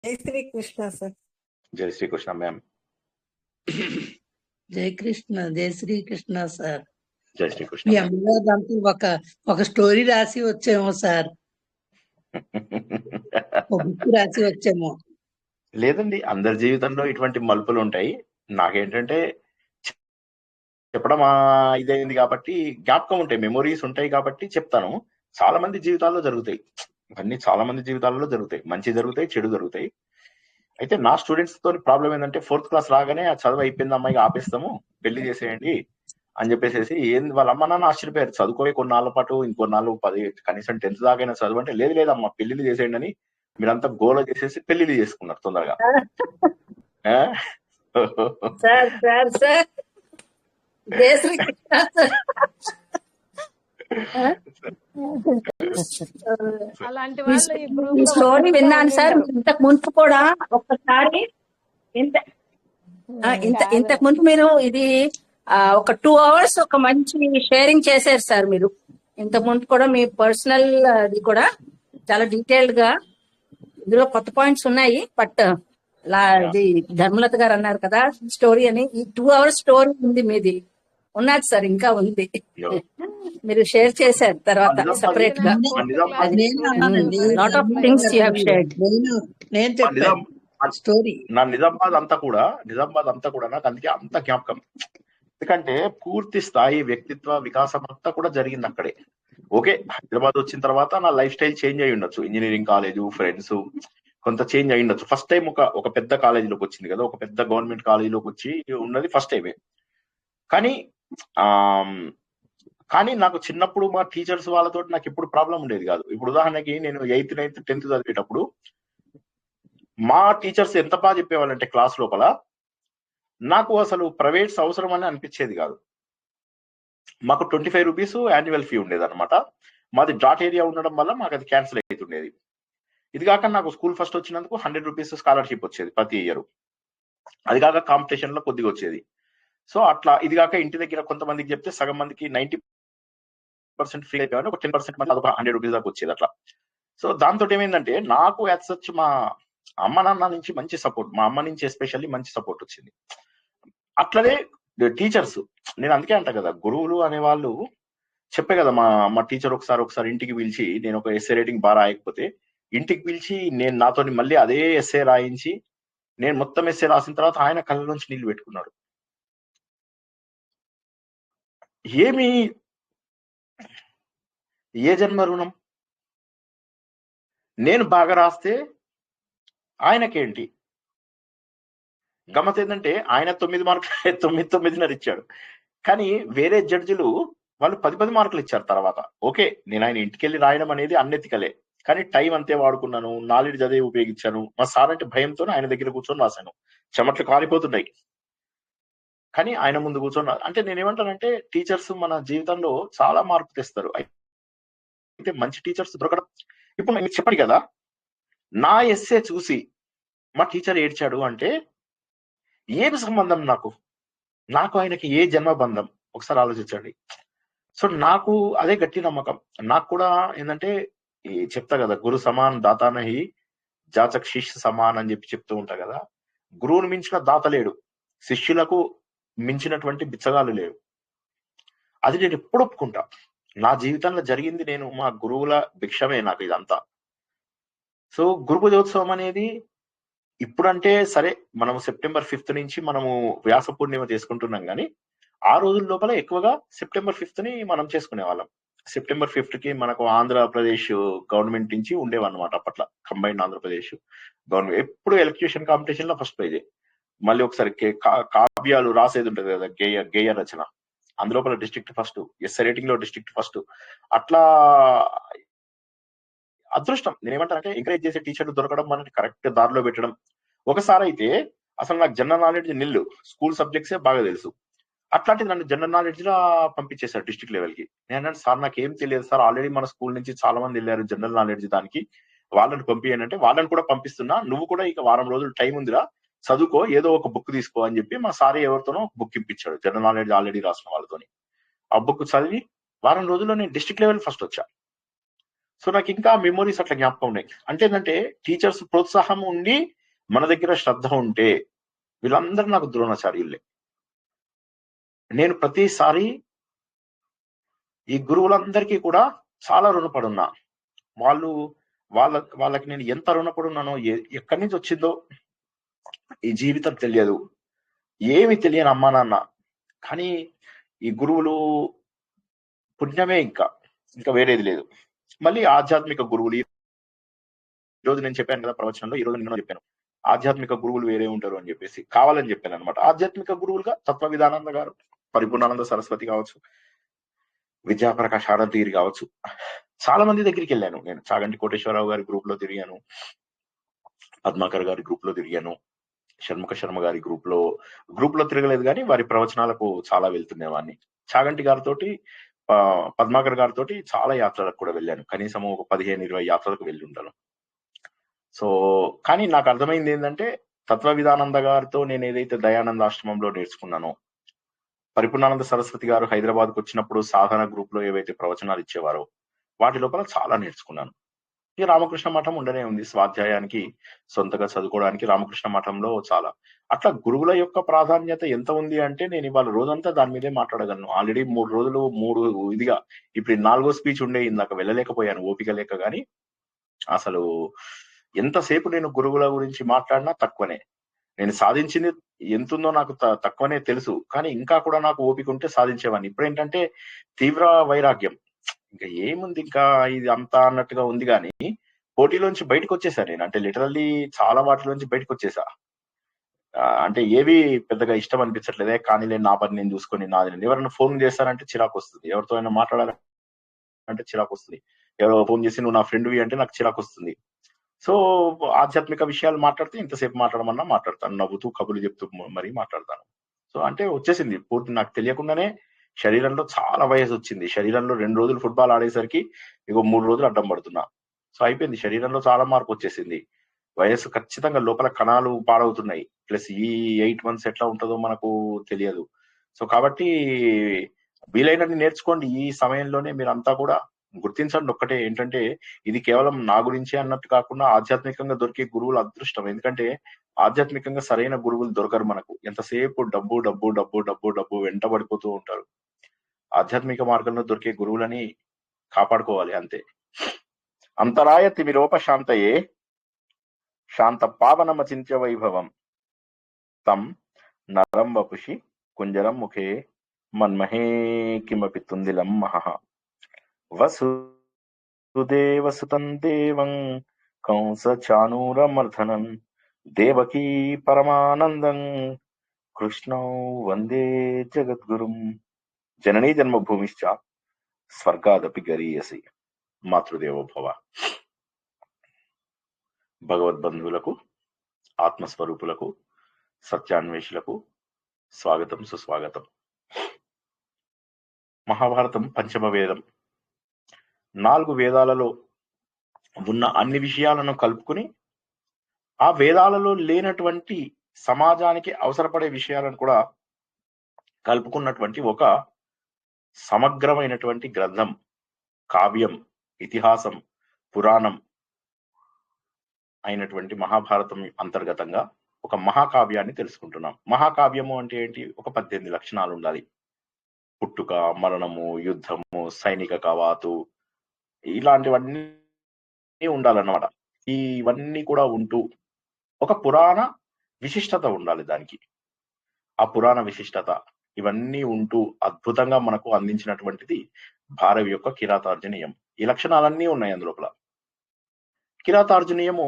జై శ్రీకృష్ణ సార్. జై శ్రీకృష్ణ మ్యామ్. జై కృష్ణ, జై శ్రీకృష్ణ సార్. జై శ్రీకృష్ణ. మీ అమ్మగారు ఒక స్టోరీ రాసి వచ్చేమో సార్, ఒక బుక్ రాసి వచ్చేమో. లేదండి, అందరి జీవితంలో ఇటువంటి మలుపులు ఉంటాయి. నాకేంటంటే చెప్పడం ఇదైంది కాబట్టి జ్ఞాపకం ఉంటాయి, మెమొరీస్ ఉంటాయి కాబట్టి చెప్తాను. చాలా మంది జీవితాల్లో జరుగుతాయి ఇవన్నీ, చాలా మంది జీవితాలలో జరుగుతాయి, మంచి జరుగుతాయి, చెడు జరుగుతాయి. అయితే నా స్టూడెంట్స్ తో ప్రాబ్లం ఏంటంటే 4th క్లాస్ రాగానే ఆ చదువు అయిపోయింది అమ్మాయికి ఆపేస్తాము, పెళ్లి చేసేయండి అని చెప్పేసి ఏంది వాళ్ళ అమ్మ నాన్న ఆశ్చర్యపోయారు. చదువుకోవే కొన్నాళ్ళ పాటు, ఇంకొన్నాళ్ళు 10 కనీసం 10th దాకైనా చదువు అంటే లేదు లేదమ్మా పెళ్లిళ్ళు చేసేయండి అని మీరంతా గోల చేసేసి పెళ్లిళ్ళు చేసుకున్నారు తొందరగా. సార్ సార్ సార్ జై శ్రీకృష్ణ సార్. అలాంటి వాళ్ళు ఈ ఈ గ్రూప్ లో స్టోరీ విన్నాను సార్. ఇంతకు ముందు కూడా ఒక్కసారి ఇంతకు ముందు మీరు ఇది ఒక 2 hours ఒక మంచి షేరింగ్ చేశారు సార్ మీరు. ఇంతకు ముందు కూడా మీ పర్సనల్ అది కూడా చాలా డీటెయిల్డ్ గా, ఇందులో కొత్త పాయింట్స్ ఉన్నాయి. బట్ ఇది ధర్మలత గారు అన్నారు కదా స్టోరీ అని, ఈ 2 hours స్టోరీ ఉంది మీది, ఉన్నది సార్, ఇంకా ఉంది. మీరు షేర్ చేశారు తర్వాత సెపరేట్ గా. Lot of things you have shared. నేను చెప్పాను స్టోరీ. నా నిజామాబాద్ అంతా కూడా నాకు అందుకే అంత జ్ఞాపకం. ఎందుకంటే పూర్తి స్థాయి వ్యక్తిత్వ వికాసం అంతా కూడా జరిగింది అక్కడే. ఓకే, హైదరాబాద్ వచ్చిన తర్వాత నా లైఫ్ స్టైల్ చేంజ్ అయి ఉండొచ్చు, ఇంజనీరింగ్ కాలేజ్, ఫ్రెండ్స్ కొంత చేంజ్ అయి ఉండొచ్చు. ఫస్ట్ టైం ఒక పెద్ద కాలేజీలోకి వచ్చింది కదా, ఒక పెద్ద గవర్నమెంట్ కాలేజీలోకి వచ్చి ఉన్నది ఫస్ట్ టైమే. కానీ నాకు చిన్నప్పుడు మా టీచర్స్ వాళ్ళతో నాకు ఎప్పుడు ప్రాబ్లం ఉండేది కాదు. ఇప్పుడు ఉదాహరణకి నేను 8th, 9th, 10th చదివేటప్పుడు మా టీచర్స్ ఎంత బాగా చెప్పేవాళ్ళంటే క్లాస్ లోపల నాకు అసలు ప్రైవేట్స్ అవసరం అని అనిపించేది కాదు. మాకు 25 రూపీస్ యాన్యువల్ ఫీ ఉండేది అనమాట. మాది డాట్ ఏరియా ఉండడం వల్ల మాకు అది క్యాన్సిల్ అవుతుండేది. ఇది కాక నాకు స్కూల్ ఫస్ట్ వచ్చినందుకు 100 రూపీస్ స్కాలర్షిప్ వచ్చేది ప్రతి ఇయర్. అది కాక కాంపిటీషన్ లో కొద్దిగా వచ్చేది. సో అట్లా ఇది కాక ఇంటి దగ్గర కొంతమందికి చెప్తే సగం మందికి 90% ఫ్రీ అయిపోయాను, ఒక 10% మంది అదొక 100 రూపీస్ దాకా వచ్చేది అట్లా. సో దాంతో ఏమైందంటే నాకు యాజ్ సచ్ మా అమ్మ నాన్న నుంచి మంచి సపోర్ట్, మా అమ్మ నుంచి ఎస్పెషల్లీ మంచి సపోర్ట్ వచ్చింది. అట్లనే టీచర్స్, నేను అందుకే అంటా కదా గురువులు అనే వాళ్ళు చెప్పే కదా, మా టీచర్ ఒకసారి ఇంటికి పిలిచి, నేను ఒక ఎస్ఏ రైటింగ్ బాగా రాయకపోతే ఇంటికి పిలిచి నేను నాతో మళ్ళీ అదే ఎస్ఏ రాయించి, నేను మొత్తం ఎస్ఏ రాసిన తర్వాత ఆయన కళ్ళలోంచి నీళ్లు పెట్టుకున్నాడు. ఏమి ఏ జన్మ రుణం, నేను బాగా రాస్తే ఆయనకేంటి గమ్మత్ ఏంటంటే ఆయన 9 మార్కులు 9.5 ఇచ్చాడు, కానీ వేరే జడ్జిలు వాళ్ళు 10 మార్కులు ఇచ్చారు తర్వాత. ఓకే, నేను ఆయన ఇంటికి వెళ్ళి రాయడం అనేది అన్నెతికలే, కానీ టైం అంతే వాడుకున్నాను, నాలెడ్జ్ అదే ఉపయోగించాను. మా సార్ అంటే భయంతో ఆయన దగ్గర కూర్చొని రాశాను, చెమట్లు కారిపోతున్నాయి, కానీ ఆయన ముందు కూర్చొని అంటే నేనేమంటానంటే టీచర్స్ మన జీవితంలో చాలా మార్పు తెస్తారు. అయితే మంచి టీచర్స్ దొరకడం, ఇప్పుడు మీకు చెప్పండి కదా, నా ఎస్సే చూసి మా టీచర్ ఏడ్చాడు అంటే ఏమి సంబంధం నాకు ఆయనకి ఏ జన్మ బంధం, ఒకసారి ఆలోచించండి. సో నాకు అదే గట్టి నమ్మకం. నాకు కూడా ఏంటంటే చెప్తా కదా, గురు సమాన్ దాతానహి జాచక్ శిష్య సమాన్ అని చెప్తూ ఉంటా కదా. గురువుని మించిన దాత లేడు, శిష్యులకు మించినటువంటి బిచ్చగాలు లేవు. అది నేను ఎప్పుడు ఒప్పుకుంటా. నా జీవితంలో జరిగింది, నేను మా గురువుల భిక్షమే నాకు ఇదంతా. సో గురు పూజోత్సవం అనేది ఇప్పుడంటే సరే, మనము September 5th నుంచి మనము వ్యాస పూర్ణిమ చేసుకుంటున్నాం, కానీ ఆ రోజుల లోపల ఎక్కువగా September 5th ని మనం చేసుకునే వాళ్ళం. September 5th కి మనకు ఆంధ్రప్రదేశ్ గవర్నమెంట్ నుంచి ఉండేవన్నమాట అప్పట్లో, కంబైన్డ్ ఆంధ్రప్రదేశ్ గవర్నమెంట్. ఎప్పుడు ఎలక్యూషన్ కాంపిటీషన్ లో ఫస్ట్ ప్రైజే. మళ్ళీ ఒకసారి కావ్యాలు రాసేది ఉంటది కదా, గేయ రచన, అందులోపల డిస్ట్రిక్ట్ ఫస్ట్, ఎస్ఐ రేటింగ్ లో డిస్ట్రిక్ట్ ఫస్ట్. అట్లా అదృష్టం నేనేమంటానంటే, ఎంకరేజ్ చేసే టీచర్లు దొరకడం, మనకి కరెక్ట్ దారిలో పెట్టడం. ఒకసారి అయితే అసలు నాకు జనరల్ నాలెడ్జ్ నిల్లు, స్కూల్ సబ్జెక్ట్సే బాగా తెలుసు, అట్లాంటిది నన్ను జనరల్ నాలెడ్జ్ లా పంపించేశారు డిస్ట్రిక్ట్ లెవెల్ కి. నేను సార్ నాకు ఏం తెలియదు సార్, ఆల్రెడీ మన స్కూల్ నుంచి చాలా మంది వెళ్ళారు జనరల్ నాలెడ్జ్ దానికి, వాళ్ళని పంపించానంటే వాళ్ళని కూడా పంపిస్తున్నా, నువ్వు కూడా ఇక వారం రోజులు టైం ఉందిరా, చదువుకో, ఏదో ఒక బుక్ తీసుకో అని చెప్పి మా సార్ ఎవరితోనో బుక్ ఇప్పించాడు, జనరల్ నాలెడ్జ్ ఆల్రెడీ రాసిన వాళ్ళతోని. ఆ బుక్ చదివి వారం రోజుల్లో నేను డిస్ట్రిక్ట్ లెవెల్ ఫస్ట్ వచ్చా. సో నాకు ఇంకా మెమోరీస్ అట్లా జ్ఞాపకం ఉన్నాయి. అంటే ఏంటంటే టీచర్స్ ప్రోత్సాహం ఉండి మన దగ్గర శ్రద్ధ ఉంటే వీళ్ళందరూ నాకు ద్రోణాచార్యులే. నేను ప్రతిసారి ఈ గురువులందరికీ కూడా చాలా రుణపడున్నా. వాళ్ళు వాళ్ళకి నేను ఎంత రుణపడున్నానో, ఎక్కడి నుంచి వచ్చిందో ఈ జీవితం తెలియదు, ఏమి తెలియని అమ్మా నాన్న, కానీ ఈ గురువులు పుణ్యమే, ఇంకా వేరేది లేదు. మళ్ళీ ఆధ్యాత్మిక గురువులు, ఈ రోజు నేను చెప్పాను కదా ప్రవచనంలో, ఈ రోజు నేను చెప్పాను ఆధ్యాత్మిక గురువులు వేరే ఉంటారు అని చెప్పేసి, కావాలని చెప్పాను అనమాట. ఆధ్యాత్మిక గురువులుగా తత్వ విధానంద గారు, పరిపూర్ణానంద సరస్వతి కావచ్చు, విద్యాప్రకాష్ ఆనందగిరి కావచ్చు, చాలా మంది దగ్గరికి వెళ్ళాను నేను. చాగంటి కోటేశ్వరరావు గారి గ్రూప్ లో తిరిగాను, పద్మాకర్ గారి గ్రూప్ లో తిరిగాను, షణ్ముఖ శర్మ గారి గ్రూప్ లో తిరగలేదు, కానీ వారి ప్రవచనాలకు చాలా వెళ్తుండేవాడిని. చాగంటి గారితో, పద్మాకర్ గారితో చాలా యాత్రలకు కూడా వెళ్ళాను. కనీసం ఒక 15-20 యాత్రలకు వెళ్ళి ఉంటాను. సో కానీ నాకు అర్థమైంది ఏంటంటే, తత్వ విధానంద గారితో నేను ఏదైతే దయానంద ఆశ్రమంలో నేర్చుకున్నానో, పరిపూర్ణానంద సరస్వతి గారు హైదరాబాద్కు వచ్చినప్పుడు సాధన గ్రూప్ లో ఏవైతే ప్రవచనాలు ఇచ్చేవారో వాటి లోపల చాలా నేర్చుకున్నాను. ఈ రామకృష్ణ మఠం ఉండనే ఉంది, స్వాధ్యాయానికి సొంతగా చదువుకోవడానికి రామకృష్ణ మఠంలో చాలా. అట్లా గురువుల యొక్క ప్రాధాన్యత ఎంత ఉంది అంటే, నేను ఇవాళ రోజంతా దాని మీదే మాట్లాడగలను. ఆల్రెడీ 3 రోజులు 3 ఇదిగా, ఇప్పుడు 4వ స్పీచ్ ఉండే, ఇందాక వెళ్ళలేకపోయాను ఓపిక లేక. కానీ అసలు ఎంతసేపు నేను గురువుల గురించి మాట్లాడినా తక్కువనే. నేను సాధించింది ఎంతుందో నాకు తక్కువనే తెలుసు, కానీ ఇంకా కూడా నాకు ఓపిక ఉంటే సాధించేవాడిని. ఇప్పుడు ఏంటంటే తీవ్ర వైరాగ్యం, ఇంకా ఏముంది, ఇంకా ఇది అంతా అన్నట్టుగా ఉంది. కానీ పోటీలోంచి బయటకు వచ్చేసా నేను. అంటే లిటరల్లీ చాలా వాటిలోంచి బయటకు వచ్చేసా. అంటే ఏవి పెద్దగా ఇష్టం అనిపించట్లేదే, కానీ నేను నా పని నేను చూసుకొని నాది. ఎవరైనా ఫోన్ చేస్తారంటే చిరాకు వస్తుంది, ఎవరితో అయినా మాట్లాడాలంటే చిరాకు వస్తుంది, ఎవరో ఫోన్ చేసి నువ్వు నా ఫ్రెండ్వి అంటే నాకు చిరాకు వస్తుంది. సో ఆధ్యాత్మిక విషయాలు మాట్లాడితే ఇంతసేపు మాట్లాడమన్నా మాట్లాడతాను, నవ్వుతూ కబుర్లు చెప్తూ మరీ మాట్లాడతాను. సో అంటే వచ్చేసింది పూర్తి, నాకు తెలియకుండానే శరీరంలో చాలా వయసు వచ్చింది. శరీరంలో 2 రోజులు ఫుట్బాల్ ఆడేసరికి ఇగో 3 రోజులు అడ్డం పడుతున్నా. సో అయిపోయింది, శరీరంలో చాలా మార్పు వచ్చేసింది. వయస్సు ఖచ్చితంగా, లోపల కణాలు పాడవుతున్నాయి. ప్లస్ ఈ 8 మంత్స్ ఎట్లా ఉంటుందో మనకు తెలియదు. సో కాబట్టి వీలైనన్ని నేర్చుకోండి. ఈ సమయంలోనే మీరంతా కూడా గుర్తించండి ఒక్కటే ఏంటంటే, ఇది కేవలం నా గురించి అన్నట్టు కాకుండా ఆధ్యాత్మికంగా దొరికే గురువుల అదృష్టం. ఎందుకంటే ఆధ్యాత్మికంగా సరైన గురువులు దొరకరు మనకు. ఎంతసేపు డబ్బు డబ్బు డబ్బు డబ్బు డబ్బు వెంట పడిపోతూ ఉంటారు. ఆధ్యాత్మిక మార్గంలో దొరికే గురువులని కాపాడుకోవాలి అంతే. అంతరాయ తిమిరోపశాంతయే శాంత పావనమచింత్య వైభవం తం నరం వపుషి కుంజరం ముఖే మన్మహే కిమపి తుందిలం మహః వసుదేవసుతం దేవం కంస చానూరమర్ధనం దేవకీ పరమానందం కృష్ణౌ వందే జగద్గురుం. జననీ జన్మభూమిశ్చ స్వర్గాదపి గరీయసి మాతృదేవో భవ. భగవద్బంధువులకు, ఆత్మస్వరూపులకు, సత్యాన్వేషులకు స్వాగతం, సుస్వాగతం. మహాభారతం పంచమ వేదం. 4 వేదాలలో ఉన్న అన్ని విషయాలను కలుపుకుని, ఆ వేదాలలో లేనటువంటి సమాజానికి అవసరపడే విషయాలను కూడా కలుపుకున్నటువంటి ఒక సమగ్రమైనటువంటి గ్రంథం, కావ్యం, ఇతిహాసం, పురాణం అయినటువంటి మహాభారతం అంతర్గతంగా ఒక మహాకావ్యాన్ని తెలుసుకుంటున్నాం. మహాకావ్యము అంటే ఏంటి? ఒక 18 లక్షణాలు ఉండాలి. పుట్టుక, మరణము, యుద్ధము, సైనిక కవాతు, ఇలాంటివన్నీ ఉండాలన్నమాట. ఇవన్నీ కూడా ఉంటూ ఒక పురాణ విశిష్టత ఉండాలి దానికి. ఆ పురాణ విశిష్టత ఇవన్నీ ఉంటూ అద్భుతంగా మనకు అందించినటువంటిది భారవి యొక్క కిరాతార్జునీయం. ఈ లక్షణాలన్నీ ఉన్నాయి అందులోపల. కిరాతార్జునీయము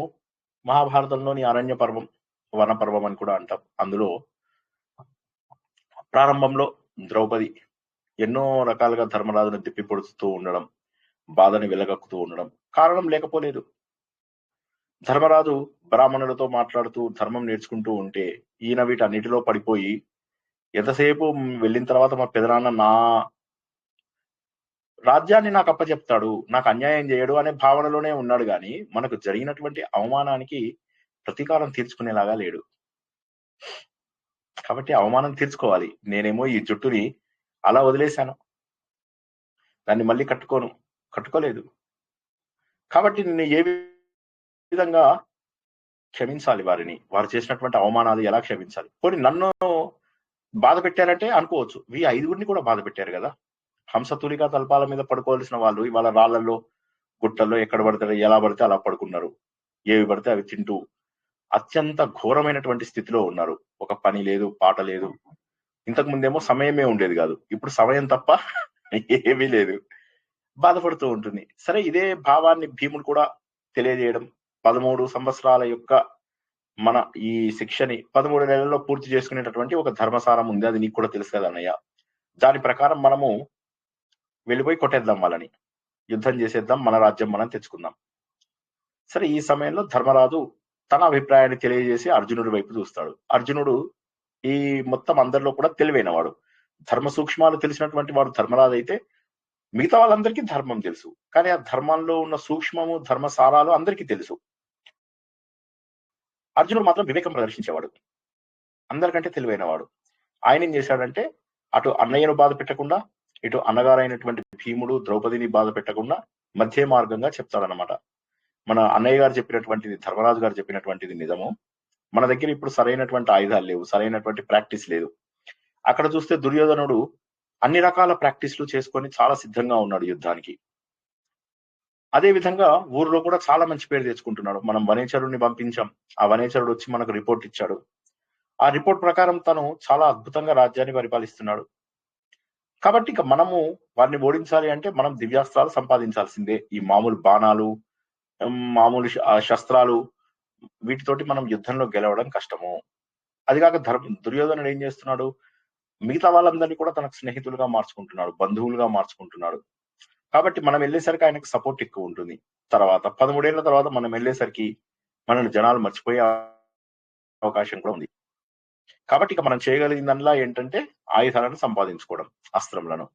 మహాభారతంలోని అరణ్య పర్వం, వన పర్వం అని కూడా అంటాం. అందులో ప్రారంభంలో ద్రౌపది ఎన్నో రకాలుగా ధర్మరాజును తిప్పి పొడుస్తూ ఉండడం, బాధని వెలగక్కుతూ ఉండడం కారణం లేకపోలేదు. ధర్మరాజు బ్రాహ్మణులతో మాట్లాడుతూ ధర్మం నేర్చుకుంటూ ఉంటే ఈయన వీటన్నిటిలో పడిపోయి, ఎంతసేపు వెళ్ళిన తర్వాత మా పెదనాన్న నా రాజ్యాన్ని నాకు అప్పచెప్తాడు, నాకు అన్యాయం చేయడు అనే భావనలోనే ఉన్నాడు. గాని మనకు జరిగినటువంటి అవమానానికి ప్రతీకారం తీర్చుకునేలాగా లేడు. కాబట్టి అవమానం తీర్చుకోవాలి. నేనేమో ఈ జుట్టుని అలా వదిలేశాను, దాన్ని మళ్ళీ కట్టుకోలేదు. కాబట్టి నిన్ను ఏ విధంగా క్షమించాలి వారిని, వారు చేసినటువంటి అవమానాలు ఎలా క్షమించాలి? పోనీ నన్ను బాధ పెట్టారంటే అనుకోవచ్చు, ఈ 5గురిని కూడా బాధ పెట్టారు కదా. హంసతూలికా తల్పాల మీద పడుకోవాల్సిన వాళ్ళు ఇవాళ రాళ్లలో, గుట్టల్లో ఎక్కడ పడితే ఎలా పడితే అలా పడుకున్నారు. ఏవి పడితే అవి తింటూ అత్యంత ఘోరమైనటువంటి స్థితిలో ఉన్నారు. ఒక పని లేదు, పాట లేదు. ఇంతకు ముందేమో సమయమే ఉండేది కాదు, ఇప్పుడు సమయం తప్ప ఏమీ లేదు. బాధపడుతూ ఉంటుంది. సరే, ఇదే భావాన్ని భీముడు కూడా తెలియజేయడం, 13 సంవత్సరాల యొక్క మన ఈ శిక్షని 13 నెలల్లో పూర్తి చేసుకునేటటువంటి ఒక ధర్మసారం ఉంది. అది నీకు కూడా తెలుసు కదా అన్నయ్య. దాని ప్రకారం మనము వెళ్ళిపోయి కొట్టేద్దాం వాళ్ళని, యుద్ధం చేసేద్దాం, మన రాజ్యం మనం తెచ్చుకుందాం. సరే, ఈ సమయంలో ధర్మరాజు తన అభిప్రాయాన్ని తెలియజేసి అర్జునుడి వైపు చూస్తాడు. అర్జునుడు ఈ మొత్తం అందరిలో కూడా తెలివైనవాడు, ధర్మ సూక్ష్మాలు తెలిసినటువంటి వాడు ధర్మరాజు అయితే, మిగతా వాళ్ళందరికీ ధర్మం తెలుసు. కానీ ఆ ధర్మంలో ఉన్న సూక్ష్మము, ధర్మ సారాలు అందరికీ తెలుసు. అర్జునుడు మాత్రం వివేకం ప్రదర్శించేవాడు, అందరికంటే తెలివైనవాడు. ఆయన ఏం చేశాడంటే, అటు అన్నయ్యను బాధ పెట్టకుండా, ఇటు అన్నగారైనటువంటి భీముడు ద్రౌపదిని బాధ పెట్టకుండా మధ్య మార్గంగా చెప్తాడనమాట. మన అన్నయ్య గారు చెప్పినటువంటిది, ధర్మరాజు గారు చెప్పినటువంటిది నిజము. మన దగ్గర ఇప్పుడు సరైనటువంటి ఆయుధాలు లేవు, సరైనటువంటి ప్రాక్టీస్ లేదు. అక్కడ చూస్తే దుర్యోధనుడు అన్ని రకాల ప్రాక్టీస్లు చేసుకొని చాలా సిద్ధంగా ఉన్నాడు యుద్ధానికి. అదే విధంగా ఊర్లో కూడా చాలా మంచి పేరు తెచ్చుకుంటున్నాడు. మనం వనేచరుడిని పంపించాం, ఆ వనేచరుడు వచ్చి మనకు రిపోర్ట్ ఇచ్చాడు. ఆ రిపోర్ట్ ప్రకారం తను చాలా అద్భుతంగా రాజ్యాన్ని పరిపాలిస్తున్నాడు. కాబట్టి ఇక మనము వారిని ఓడించాలి అంటే మనం దివ్యాస్త్రాలు సంపాదించాల్సిందే. ఈ మామూలు బాణాలు, మామూలు శస్త్రాలు, వీటితోటి మనం యుద్ధంలో గెలవడం కష్టము. అది కాక దుర్యోధనుడు ఏం చేస్తున్నాడు, మిగతా వాళ్ళందరినీ కూడా తనకు స్నేహితులుగా మార్చుకుంటున్నాడు, బంధువులుగా మార్చుకుంటున్నాడు. కాబట్టి మనం వెళ్ళేసరికి ఆయనకు సపోర్ట్ ఎక్కువ ఉంటుంది. తర్వాత 13 ఏళ్ల తర్వాత మనం వెళ్ళేసరికి మనల్ని జనాలు మర్చిపోయే అవకాశం కూడా ఉంది. కాబట్టి ఇక మనం చేయగలిగిందల్లా ఏంటంటే ఆయుధాలను సంపాదించుకోవడం, అస్త్రములను.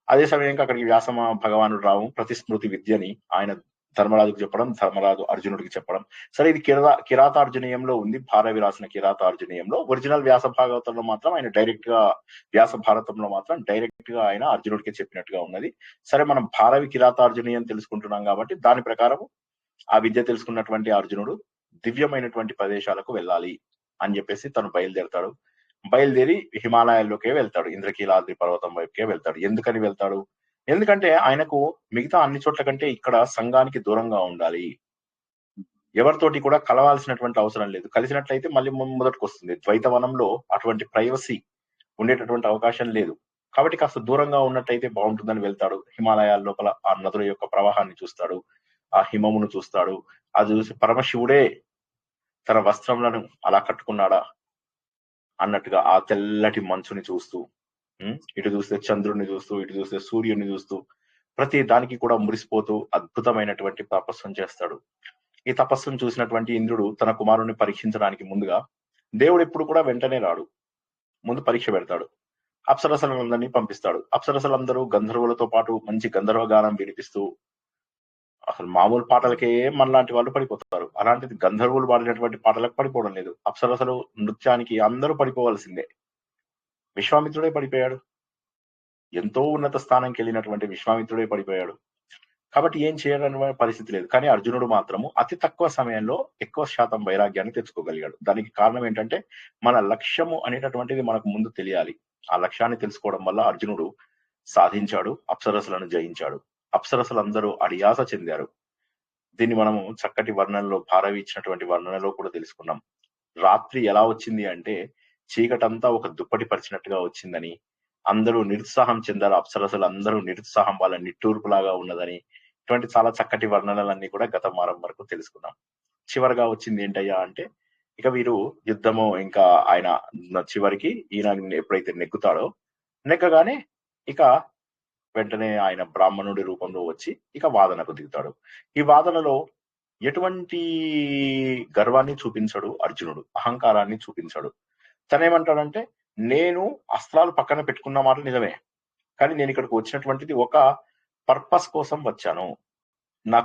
అదే సమయంలో అక్కడికి వ్యాస భగవానుడు రావు, ప్రతిస్మృతి విద్యని ఆయన ధర్మరాజుకు చెప్పడం, ధర్మరాజు అర్జునుడికి చెప్పడం. సరే, ఇది కిరాతార్జునీయంలో ఉంది, భారవి రాసిన కిరాతార్జునీయంలో. ఒరిజినల్ వ్యాస భాగవతంలో మాత్రం ఆయన డైరెక్ట్ గా, వ్యాస భారతంలో మాత్రం డైరెక్ట్ గా ఆయన అర్జునుడికి చెప్పినట్టుగా ఉన్నది. సరే, మనం భారవి కిరాతార్జునీయం తెలుసుకుంటున్నాం కాబట్టి దాని ప్రకారం ఆ విద్య తెలుసుకున్నటువంటి అర్జునుడు దివ్యమైనటువంటి ప్రదేశాలకు వెళ్ళాలి అని చెప్పేసి తను బయలుదేరతాడు. బయలుదేరి హిమాలయాల్లోకే వెళ్తాడు, ఇంద్రకీలాద్రి పర్వతం వైపుకే వెళ్తాడు. ఎందుకని వెళ్తాడు? ఎందుకంటే ఆయనకు మిగతా అన్ని చోట్ల కంటే ఇక్కడ సంఘానికి దూరంగా ఉండాలి, ఎవరితోటి కూడా కలవాల్సినటువంటి అవసరం లేదు. కలిసినట్లయితే మళ్ళీ మొదటికి వస్తుంది. ద్వైతవనంలో అటువంటి ప్రైవసీ ఉండేటటువంటి అవకాశం లేదు. కాబట్టి కాస్త దూరంగా ఉన్నట్టయితే బాగుంటుందని వెళ్తాడు. హిమాలయాల లోపల ఆ నదుల యొక్క ప్రవాహాన్ని చూస్తాడు, ఆ హిమమును చూస్తాడు. అది చూసి పరమశివుడే తన వస్త్రములను అలా కట్టుకున్నాడా అన్నట్టుగా ఆ తెల్లటి మంచుని చూస్తూ, ఇటు చూస్తే చంద్రుడిని చూస్తూ, ఇటు చూస్తే సూర్యుడిని చూస్తూ, ప్రతి దానికి కూడా మురిసిపోతూ అద్భుతమైనటువంటి తపస్సును చేస్తాడు. ఈ తపస్సును చూసినటువంటి ఇంద్రుడు తన కుమారుణ్ణి పరీక్షించడానికి ముందుగా, దేవుడు ఎప్పుడు కూడా వెంటనే రాడు, ముందు పరీక్ష పెడతాడు. అప్సరసలందరినీ పంపిస్తాడు. అప్సరసలందరూ గంధర్వులతో పాటు మంచి గంధర్వ గానం వినిపిస్తూ, అసలు మామూలు పాటలకే మనలాంటి వాళ్ళు పడిపోతారు. అలాంటిది గంధర్వులు పాడినటువంటి పాటలకు పడిపోవడం లేదు. అప్సరసలు నృత్యానికి అందరూ పడిపోవాల్సిందే. విశ్వామిత్రుడే పడిపోయాడు, ఎంతో ఉన్నత స్థానంకి వెళ్ళినటువంటి విశ్వామిత్రుడే పడిపోయాడు. కాబట్టి ఏం చేయాలనే పరిస్థితి లేదు. కానీ అర్జునుడు మాత్రము అతి తక్కువ సమయంలో ఎక్కువ శాతం వైరాగ్యాన్ని తెచ్చుకోగలిగాడు. దానికి కారణం ఏంటంటే, మన లక్ష్యము అనేటటువంటిది మనకు ముందు తెలియాలి. ఆ లక్ష్యాన్ని తెలుసుకోవడం వల్ల అర్జునుడు సాధించాడు, అప్సరసలను జయించాడు. అప్సరసలందరూ అడియాస చెందారు. దీన్ని మనము చక్కటి వర్ణనలో, భారవి ఇచ్చినటువంటి వర్ణనలో కూడా తెలుసుకున్నాం. రాత్రి ఎలా వచ్చింది అంటే, చీకటంతా ఒక దుప్పటి పరిచినట్టుగా వచ్చిందని, అందరూ నిరుత్సాహం చెందారు. అప్సరసలు అందరూ నిరుత్సాహం, వాళ్ళ నిట్టూర్పులాగా ఉన్నదని, ఇటువంటి చాలా చక్కటి వర్ణనలన్నీ కూడా గత వారం వరకు తెలుసుకున్నాం. చివరిగా వచ్చింది ఏంటయ్యా అంటే, ఇక వీరు యుద్ధము ఇంకా ఆయన చివరికి ఈయన ఎప్పుడైతే నెగ్గుతాడో, నెగ్గగానే ఇక వెంటనే ఆయన బ్రాహ్మణుడి రూపంలో వచ్చి ఇక వాదనకు దిగుతాడు. ఈ వాదనలో ఎటువంటి గర్వాన్ని చూపించడు అర్జునుడు, అహంకారాన్ని చూపించడు. తనేమంటాడంటే, నేను అస్త్రాలు పక్కన పెట్టుకున్న మాట నిజమే, కానీ నేను ఇక్కడికి వచ్చినటువంటిది ఒక పర్పస్ కోసం వచ్చాను, నా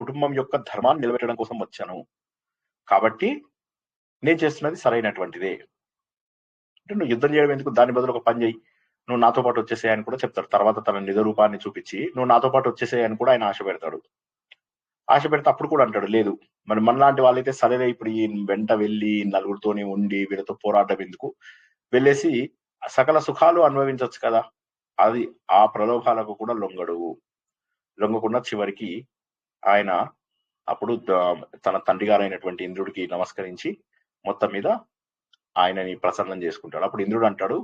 కుటుంబం యొక్క ధర్మాన్ని నిలబెట్టడం కోసం వచ్చాను. కాబట్టి నేను చేస్తున్నది సరైనటువంటిదే. అంటే నువ్వు యుద్ధం చేయడం ఎందుకు, దాని బదులు ఒక పని చేయి, నువ్వు నాతో పాటు వచ్చేసేయని కూడా చెప్తాడు. తర్వాత తన నిజ రూపాన్ని చూపించి నువ్వు నాతో పాటు వచ్చేసేయని కూడా ఆయన ఆశ పెడతాడు. ఆశ పెడితే అప్పుడు కూడా అంటాడు లేదు. మరి మనలాంటి వాళ్ళైతే సరేలే ఇప్పుడు ఈ వెంట వెళ్ళి నలుగురితోని ఉండి వీళ్ళతో పోరాటం ఎందుకు, వెళ్ళేసి సకల సుఖాలు అనుభవించవచ్చు కదా. అది ఆ ప్రలోభాలకు కూడా లొంగకుండా చివరికి ఆయన అప్పుడు తన తండ్రి గారైనటువంటి ఇంద్రుడికి నమస్కరించి మొత్తం మీద ఆయనని ప్రసన్నం చేసుకుంటాడు. అప్పుడు ఇంద్రుడు అంటాడు,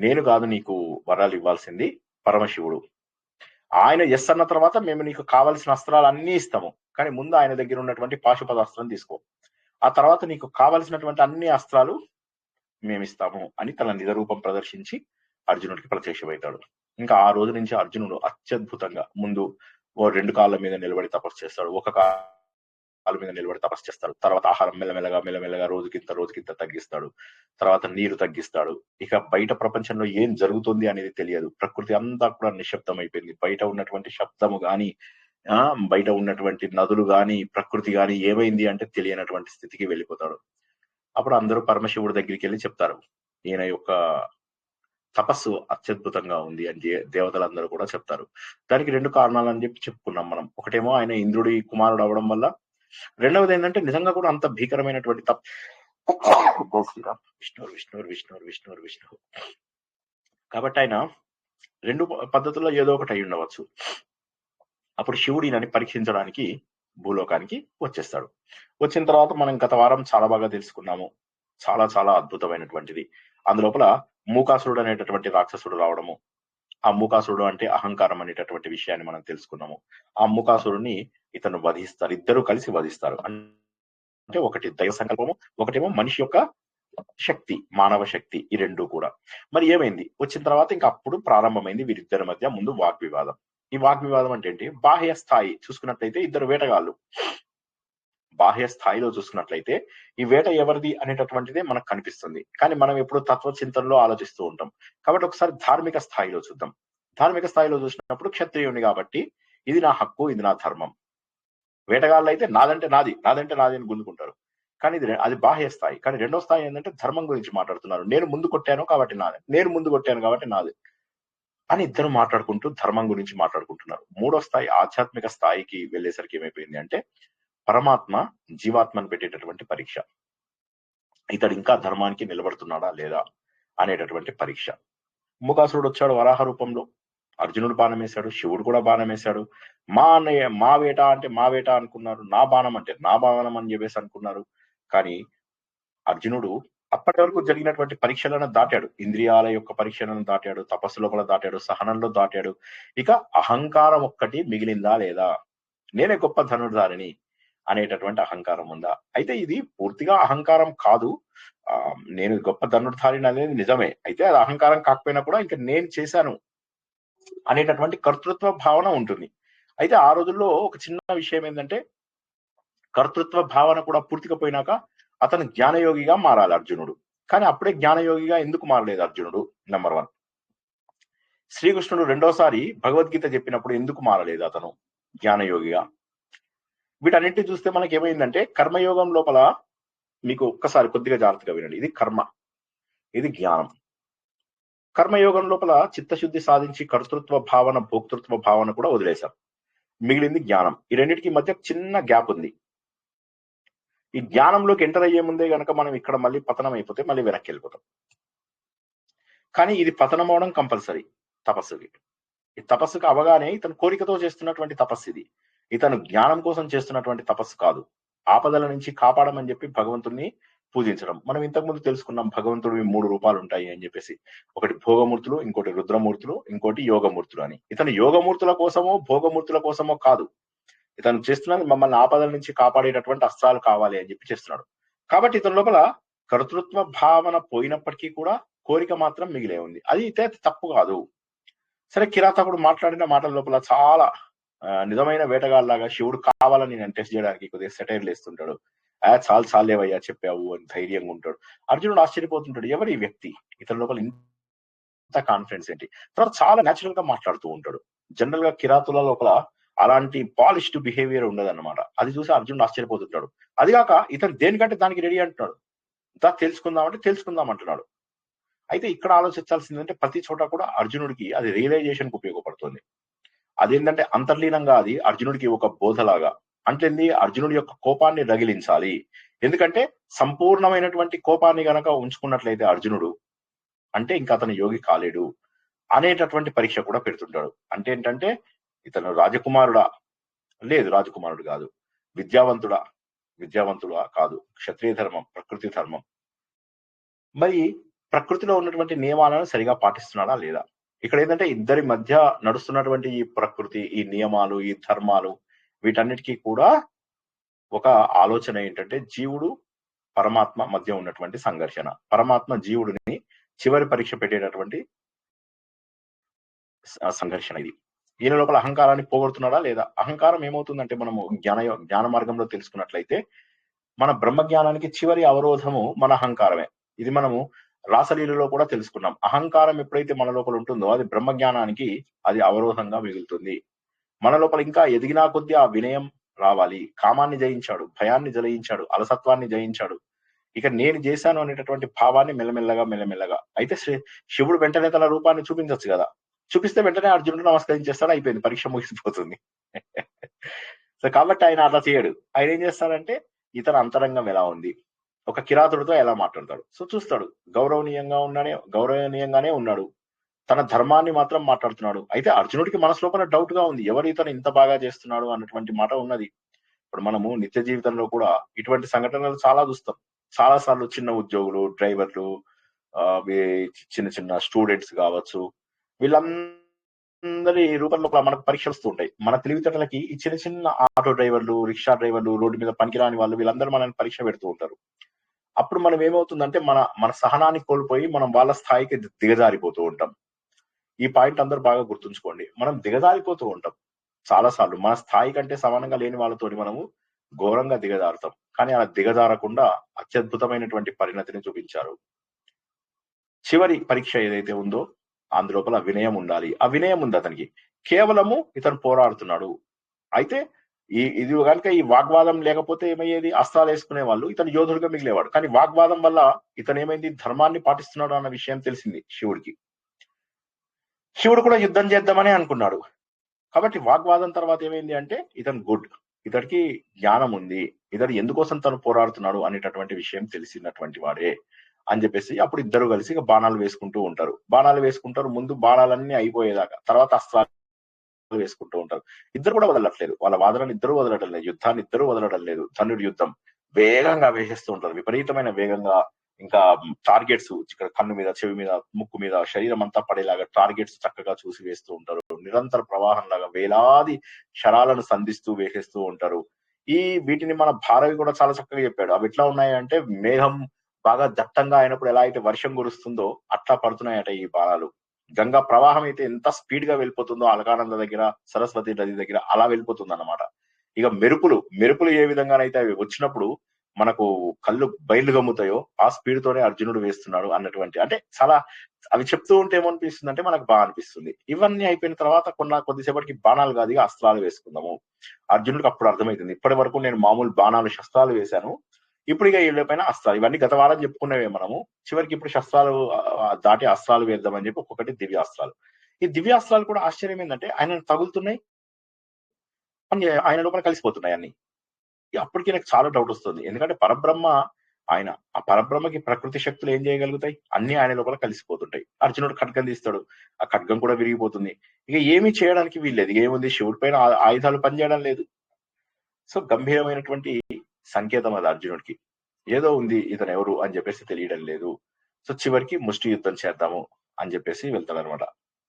నేను కాదు నీకు వరాలు ఇవ్వాల్సింది, పరమశివుడు. ఆయన ఎస్ అన్న తర్వాత మేము నీకు కావలసిన అస్త్రాలు అన్ని ఇస్తాము, కానీ ముందు ఆయన దగ్గర ఉన్నటువంటి పాశుపత అస్త్రం తీసుకో, ఆ తర్వాత నీకు కావలసినటువంటి అన్ని అస్త్రాలు మేమిస్తాము అని తన నిజ రూపం ప్రదర్శించి అర్జునుడికి ప్రత్యక్షమవుతాడు. ఇంకా ఆ రోజు నుంచి అర్జునుడు అత్యద్భుతంగా ముందు ఓ 2 కాళ్ళ మీద నిలబడి తపస్సు చేస్తాడు, ఒక కాళ్ళ మీద నిలబడి తపస్సు చేస్తాడు. తర్వాత ఆహారం మెల్లమెల్లగా రోజుకింత తగ్గిస్తాడు. తర్వాత నీరు తగ్గిస్తాడు. ఇక బయట ప్రపంచంలో ఏం జరుగుతుంది అనేది తెలియదు. ప్రకృతి అంతా కూడా నిశ్శబ్దం అయిపోయింది. బయట ఉన్నటువంటి శబ్దము గాని బయట ఉన్నటువంటి నదులు గాని ప్రకృతి గాని ఏమైంది అంటే తెలియనటువంటి స్థితికి వెళ్ళిపోతాడు. అప్పుడు అందరూ పరమశివుడి దగ్గరికి వెళ్ళి చెప్తారు, ఈయన యొక్క తపస్సు అత్యద్భుతంగా ఉంది అని దేవతలందరూ కూడా చెప్తారు. దానికి 2 కారణాలు అని చెప్పి చెప్పుకున్నాం మనం. ఒకటేమో ఆయన ఇంద్రుడి కుమారుడు అవడం వల్ల, రెండవది ఏంటంటే నిజంగా కూడా అంత భీకరమైనటువంటి విష్ణు కాబట్టి ఆయన 2 పద్ధతుల్లో ఏదో ఒకటి అయి ఉండవచ్చు. అప్పుడు శివుడు ఈయనని పరీక్షించడానికి భూలోకానికి వచ్చేస్తాడు. వచ్చిన తర్వాత మనం గత వారం చాలా బాగా తెలుసుకున్నాము, చాలా చాలా అద్భుతమైనటువంటిది. అందులోపల మూకాసురుడు అనేటటువంటి రాక్షసుడు రావడము, ఆ మూకాసురుడు అంటే అహంకారం అనేటటువంటి విషయాన్ని మనం తెలుసుకున్నాము. ఆ మూకాసురుడిని ఇతను వధిస్తారు, ఇద్దరు కలిసి వధిస్తారు. అంటే ఒకటి దైవ సంకల్పము, ఒకటేమో మనిషి యొక్క శక్తి, మానవ శక్తి, ఈ 2 కూడా. మరి ఏమైంది వచ్చిన తర్వాత ఇంకా అప్పుడు ప్రారంభమైంది వీరిద్దరి మధ్య ముందు వాగ్వివాదం. ఈ వాగ్వివాదం అంటే ఏంటి, బాహ్య స్థాయి చూసుకున్నట్లయితే ఇద్దరు వేటగాళ్ళు, బాహ్య స్థాయిలో చూసుకున్నట్లయితే ఈ వేట ఎవరిది అనేటటువంటిదే మనకు కనిపిస్తుంది, కానీ మనం ఎప్పుడు తత్వచింతనలో ఆలోచిస్తూ ఉంటాం. కాబట్టి ఒకసారి ధార్మిక స్థాయిలో చూద్దాం. ధార్మిక స్థాయిలో చూసినప్పుడు క్షత్రియుని కాబట్టి ఇది నా హక్కు, ఇది నా ధర్మం. వేటగాళ్ళు అయితే నాదంటే నాది అని గుంజుకుంటారు, కానీ అది బాహ్య స్థాయి. కానీ రెండో స్థాయి ఏంటంటే ధర్మం గురించి మాట్లాడుతున్నారు. నేను ముందు కొట్టాను కాబట్టి నాది అని ఇద్దరు మాట్లాడుకుంటూ ధర్మం గురించి మాట్లాడుకుంటున్నారు. మూడో స్థాయి ఆధ్యాత్మిక స్థాయికి వెళ్ళేసరికి ఏమైపోయింది అంటే పరమాత్మ జీవాత్మను పెట్టేటటువంటి పరీక్ష. ఇతడు ఇంకా ధర్మానికి నిలబడుతున్నాడా లేదా అనేటటువంటి పరీక్ష. మూకాసురుడు వచ్చాడు వరాహ రూపంలో, అర్జునుడు బాణం వేశాడు, శివుడు కూడా బాణం వేశాడు. మా అన్నయ్య మా వేట అంటే మా వేట అనుకున్నారు, నా బాణం అంటే నా బాణం అని చెప్పేసి అనుకున్నారు. కానీ అర్జునుడు అప్పటి వరకు జరిగినటువంటి పరీక్షలను దాటాడు, ఇంద్రియాల యొక్క పరీక్షలను దాటాడు, తపస్సు లోపల దాటాడు, సహనంలో దాటాడు. ఇక అహంకారం ఒక్కటి మిగిలిందా లేదా, నేనే గొప్ప ధనుర్ధారిని అనేటటువంటి అహంకారం ఉందా. అయితే ఇది పూర్తిగా అహంకారం కాదు, నేను గొప్ప ధనుర్ధారిని అనేది నిజమే, అయితే అది అహంకారం కాకపోయినా కూడా ఇంకా నేను చేశాను అనేటటువంటి కర్తృత్వ భావన ఉంటుంది. అయితే ఆ రోజుల్లో ఒక చిన్న విషయం ఏంటంటే కర్తృత్వ భావన కూడా పూర్తిగా పోయినాక అతను జ్ఞానయోగిగా మారాలి అర్జునుడు. కానీ అప్పుడే జ్ఞానయోగిగా ఎందుకు మారలేదు అర్జునుడు? నెంబర్ 1, శ్రీకృష్ణుడు రెండోసారి భగవద్గీత చెప్పినప్పుడు ఎందుకు మారలేదు అతను జ్ఞానయోగిగా? వీటన్నింటినీ చూస్తే మనకి ఏమైందంటే కర్మయోగం లోపల మీకు ఒక్కసారి కొద్దిగా జాగ్రత్తగా వినండి. ఇది కర్మ, ఇది జ్ఞానం. కర్మయోగం లోపల చిత్తశుద్ధి సాధించి కర్తృత్వ భావన భోక్తృత్వ భావన కూడా వదిలేశాం, మిగిలింది జ్ఞానం. ఈ రెండింటికి మధ్య చిన్న గ్యాప్ ఉంది. ఈ జ్ఞానంలోకి ఎంటర్ అయ్యే ముందే గనక మనం ఇక్కడ మళ్ళీ పతనం అయిపోతే మళ్ళీ వెనక్కి వెళ్ళిపోతాం. కానీ ఇది పతనం అవడం కంపల్సరీ తపస్సుకి. ఈ తపస్సుకి అవగానే ఇతను కోరికతో చేస్తున్నటువంటి తపస్సు ఇది, ఇతను జ్ఞానం కోసం చేస్తున్నటువంటి తపస్సు కాదు. ఆపదల నుంచి కాపాడమని చెప్పి భగవంతుడిని పూజించడం. మనం ఇంతకుముందు తెలుసుకున్నాం భగవంతుడివి 3 రూపాలు ఉంటాయి అని చెప్పేసి, ఒకటి భోగమూర్తులు, ఇంకోటి రుద్రమూర్తులు, ఇంకోటి యోగమూర్తులు అని. ఇతను యోగమూర్తుల కోసమో భోగమూర్తుల కోసమో కాదు, ఇతను చేస్తున్నది మమ్మల్ని ఆపదల నుంచి కాపాడేటటువంటి అస్త్రాలు కావాలి అని చెప్పి చేస్తున్నాడు. కాబట్టి ఇతని లోపల కర్తృత్వ భావన పోయినప్పటికీ కూడా కోరిక మాత్రం మిగిలే ఉంది. అది అయితే తప్పు కాదు. సరే, కిరాతకుడు మాట్లాడిన మాటల లోపల చాలా నిజమైన వేటగాళ్ళలాగా శివుడు కావాలని నేను టెస్ట్ చేయడానికి కొద్దిగా సెటైర్లు వేస్తుంటాడు. చాలేవయ్యా చెప్పావు అని ధైర్యంగా ఉంటాడు. అర్జునుడు ఆశ్చర్యపోతుంటాడు, ఎవరు ఈ వ్యక్తి, ఇతని లోపల ఇంత కాన్ఫిడెన్స్ ఏంటి? తర్వాత చాలా న్యాచురల్ గా మాట్లాడుతూ ఉంటాడు. జనరల్ గా కిరాతుల లోపల అలాంటి పాలిష్డ్ బిహేవియర్ ఉండదన్నమాట. అది చూసి అర్జునుడు ఆశ్చర్యపోతుంటాడు. అదిగాక ఇతను దేనికంటే దానికి రెడీ అంటున్నాడు, తెలుసుకుందామంటే తెలుసుకుందాం అంటున్నాడు. అయితే ఇక్కడ ఆలోచించాల్సిందంటే ప్రతి చోట కూడా అర్జునుడికి అది రియలైజేషన్ కు ఉపయోగపడుతుంది. అదేంటంటే అంతర్లీనంగా అది అర్జునుడికి ఒక బోధలాగా, అంటే అర్జునుడి యొక్క కోపాన్ని రగిలించాలి. ఎందుకంటే సంపూర్ణమైనటువంటి కోపాన్ని గనక ఉంచుకున్నట్లయితే అర్జునుడు అంటే ఇంకా అతను యోగి కాలేడు అనేటటువంటి పరీక్ష కూడా పెడుతుంటాడు. అంటే ఏంటంటే ఇతను రాజకుమారుడా? లేదు, రాజకుమారుడు కాదు. విద్యావంతుడా? విద్యావంతుడా కాదు. క్షత్రియ ధర్మం, ప్రకృతి ధర్మం. మరి ప్రకృతిలో ఉన్నటువంటి నియమాలను సరిగా పాటిస్తున్నాడా లేదా? ఇక్కడ ఏంటంటే ఇద్దరి మధ్య నడుస్తున్నటువంటి ఈ ప్రకృతి, ఈ నియమాలు, ఈ ధర్మాలు వీటన్నిటికీ కూడా ఒక ఆలోచన ఏంటంటే జీవుడు పరమాత్మ మధ్య ఉన్నటువంటి సంఘర్షణ. పరమాత్మ జీవుడిని చివరి పరీక్ష పెట్టేటటువంటి సంఘర్షణ ఇది. ఈయన లోపల అహంకారాన్ని పోగొడుతున్నాడా లేదా? అహంకారం ఏమవుతుందంటే మనము జ్ఞాన మార్గంలో తెలుసుకున్నట్లయితే మన బ్రహ్మ జ్ఞానానికి చివరి అవరోధము మన అహంకారమే. ఇది మనము రాసలీలలో కూడా తెలుసుకున్నాం. అహంకారం ఎప్పుడైతే మన లోపల ఉంటుందో అది బ్రహ్మ జ్ఞానానికి అది అవరోధంగా మిగులుతుంది. మన లోపల ఇంకా ఎదిగినా కొద్దీ ఆ వినయం రావాలి. కామాన్ని జయించాడు, భయాన్ని జయించాడు, అలసత్వాన్ని జయించాడు. ఇక నేను చేశాను అనేటటువంటి భావాన్ని మెల్లమెల్లగా అయితే శివుడు వెంటనే తన రూపాన్ని చూపించవచ్చు కదా. చూపిస్తే వెంటనే అర్జునుడు నమస్కరించేస్తాడు, అయిపోయింది, పరీక్ష ముగిసిపోతుంది. సో కాబట్టి ఆయన అట్లా చేయడు. ఆయన ఏం చేస్తాడంటే ఇతర అంతరంగం ఎలా ఉంది, ఒక కిరాతుడితో ఎలా మాట్లాడతాడు. సో చూస్తాడు, గౌరవనీయంగానే ఉన్నాడు, తన ధర్మాన్ని మాత్రం మాట్లాడుతున్నాడు. అయితే అర్జునుడికి మనసు లోపల డౌట్ గా ఉంది, ఎవరు ఇతను ఇంత బాగా చేస్తున్నాడు అన్నటువంటి మాట ఉన్నది. ఇప్పుడు మనము నిత్య జీవితంలో కూడా ఇటువంటి సంఘటనలు చాలా చూస్తాం. చాలా సార్లు చిన్న ఉద్యోగులు, డ్రైవర్లు, చిన్న స్టూడెంట్స్ కావచ్చు, వీళ్ళందరి రూపంలో మనకు పరీక్షలు వస్తూ ఉంటాయి. మన తెలివితేటలకి ఈ చిన్న ఆటో డ్రైవర్లు, రిక్షా డ్రైవర్లు, రోడ్డు మీద పనికిరాని వాళ్ళు, వీళ్ళందరూ మనల్ని పరీక్ష పెడుతూ ఉంటారు. అప్పుడు మనం ఏమవుతుందంటే మన సహనాన్ని కోల్పోయి మనం వాళ్ళ స్థాయికి దిగజారిపోతూ ఉంటాం. ఈ పాయింట్ అందరూ బాగా గుర్తుంచుకోండి. మనం దిగజారిపోతూ ఉంటాం చాలా సార్లు. మన స్థాయి కంటే సమానంగా లేని వాళ్ళతోటి మనము ఘోరంగా దిగజారుతాం. కానీ అలా దిగజారకుండా అత్యద్భుతమైనటువంటి పరిణతిని చూపించారు. చివరి పరీక్ష ఏదైతే ఉందో అందులోపల వినయం ఉండాలి. ఆ వినయం ఉంది అతనికి. కేవలము ఇతను పోరాడుతున్నాడు. అయితే ఇది కనుక ఈ వాగ్వాదం లేకపోతే ఏమయ్యేది? అస్త్రాలు వేసుకునే వాళ్ళు, ఇతను యోధుడిగా మిగిలేవాడు. కానీ వాగ్వాదం వల్ల ఇతను ఏమైంది? ధర్మాన్ని పాటిస్తున్నాడు అన్న విషయం తెలిసింది శివుడికి. శివుడు కూడా యుద్ధం చేద్దామని అనుకున్నాడు. కాబట్టి వాగ్వాదం తర్వాత ఏమైంది అంటే ఇతను గుడ్, ఇతడికి జ్ఞానం ఉంది, ఇతడు ఎందుకోసం తను పోరాడుతున్నాడు అనేటటువంటి విషయం తెలిసినటువంటి వాడే అని చెప్పేసి అప్పుడు ఇద్దరు కలిసి ఇక బాణాలు వేసుకుంటారు. ముందు బాణాలన్నీ అయిపోయేదాకా, తర్వాత అస్త్రాలు వేసుకుంటూ ఉంటారు. ఇద్దరు కూడా వదలట్లేదు, వాళ్ళ వాదనలు ఇద్దరు వదలడం లేదు, యుద్ధాన్ని ఇద్దరు వదలడం లేదు. ధనుడి యుద్ధం వేగంగా వేసేస్తూ ఉంటారు, విపరీతమైన వేగంగా. ఇంకా టార్గెట్స్ ఇక్కడ కన్ను మీద, చెవి మీద, ముక్కు మీద, శరీరం అంతా పడేలాగా టార్గెట్స్ చక్కగా చూసి వేస్తూ ఉంటారు. నిరంతర ప్రవాహం లాగా వేలాది శరాలను సంధిస్తూ వేసేస్తూ ఉంటారు. వీటిని మన భారవి కూడా చాలా చక్కగా చెప్పాడు. అవి ఎట్లా ఉన్నాయంటే మేఘం బాగా దట్టంగా అయినప్పుడు ఎలా అయితే వర్షం కురుస్తుందో అట్లా పడుతున్నాయట ఈ బాణాలు. గంగా ప్రవాహం అయితే ఎంత స్పీడ్ గా వెళ్ళిపోతుందో అలకానంద దగ్గర, సరస్వతి నది దగ్గర అలా వెళ్ళిపోతుంది అన్నమాట. ఇక మెరుపులు ఏ విధంగానైతే అవి వచ్చినప్పుడు మనకు కళ్ళు బయలు గమ్ముతాయో ఆ స్పీడ్ తోనే అర్జునుడు వేస్తున్నాడు అన్నటువంటి, అంటే చాలా అవి చెప్తూ ఉంటే ఏమనిపిస్తుంది అంటే మనకు బాగా అనిపిస్తుంది. ఇవన్నీ అయిపోయిన తర్వాత కొద్దిసేపటికి బాణాలు కాదు అస్త్రాలు వేసుకుందాము. అర్జునుడికి అప్పుడు అర్థమవుతుంది, ఇప్పటి వరకు నేను మామూలు బాణాలు, శస్త్రాలు వేశాను, ఇప్పుడు ఇక వీళ్ళపైన అస్త్రాలు. ఇవన్నీ గత వారం చెప్పుకునేవే మనము. చివరికి ఇప్పుడు శస్త్రాలు దాటి అస్త్రాలు వేద్దామని చెప్పి ఒక్కొక్కటి దివ్యాస్త్రాలు. ఈ దివ్యాస్త్రాలు కూడా ఆశ్చర్యం ఏంటంటే ఆయన తగులుతున్నాయి, ఆయన లోపల కలిసిపోతున్నాయి అన్ని. అప్పటికి నాకు చాలా డౌట్ వస్తుంది. ఎందుకంటే పరబ్రహ్మ ఆయన, ఆ పరబ్రహ్మకి ప్రకృతి శక్తులు ఏం చేయగలుగుతాయి? అన్ని ఆయన లోపల కలిసిపోతుంటాయి. అర్జునుడు ఖడ్గం తీస్తాడు, ఆ ఖడ్గం కూడా విరిగిపోతుంది. ఇక ఏమీ చేయడానికి వీల్లేదు. ఏముంది, శివుడి పైన ఆయుధాలు పనిచేయడం లేదు. సో గంభీరమైనటువంటి సంకేతం అది అర్జునుడికి. ఏదో ఉంది, ఇతను ఎవరు అని చెప్పేసి తెలియడం లేదు. సో చివరికి ముష్టి యుద్ధం చేద్దాము అని చెప్పేసి వెళ్తాడు అనమాట.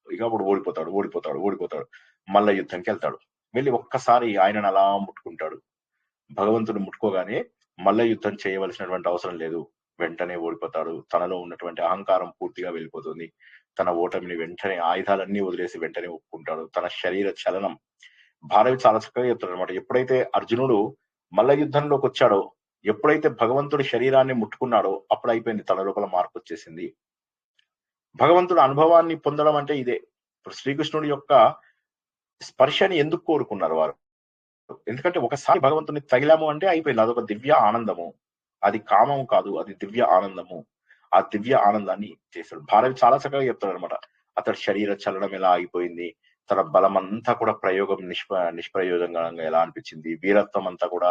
ఇక అప్పుడు ఓడిపోతాడు. మల్ల యుద్ధంకి వెళ్తాడు. వెళ్ళి ఒక్కసారి ఆయనను అలా ముట్టుకుంటాడు. భగవంతుడు ముట్టుకోగానే మల్ల యుద్ధం చేయవలసినటువంటి అవసరం లేదు, వెంటనే ఓడిపోతాడు. తనలో ఉన్నటువంటి అహంకారం పూర్తిగా వెళ్ళిపోతుంది. తన ఓటమిని వెంటనే ఆయుధాలన్నీ వదిలేసి వెంటనే ఒప్పుకుంటాడు. తన శరీర చలనం భారవి చాలా చక్కగా చెప్తాడు అనమాట. ఎప్పుడైతే అర్జునుడు మల్ల యుద్ధంలోకి వచ్చాడో, ఎప్పుడైతే భగవంతుడి శరీరాన్ని ముట్టుకున్నాడో అప్పుడు అయిపోయింది, తన లోపల మార్పు వచ్చేసింది. భగవంతుడు అనుభవాన్ని పొందడం అంటే ఇదే. ఇప్పుడు శ్రీకృష్ణుడి యొక్క స్పర్శని ఎందుకు కోరుకున్నారు వారు? ఎందుకంటే ఒకసారి భగవంతుని తగిలాము అంటే అయిపోయింది, అదొక దివ్య ఆనందము. అది కామం కాదు, అది దివ్య ఆనందము. ఆ దివ్య ఆనందాన్ని చేశాడు. భారవి చాలా చక్కగా చెప్తాడు అనమాట. అతడి శరీర చలనం ఎలా ఆగిపోయింది, తన బలం అంతా కూడా ప్రయోగం నిష్ప్రయోజనంగా ఎలా అనిపించింది, వీరత్వం అంతా కూడా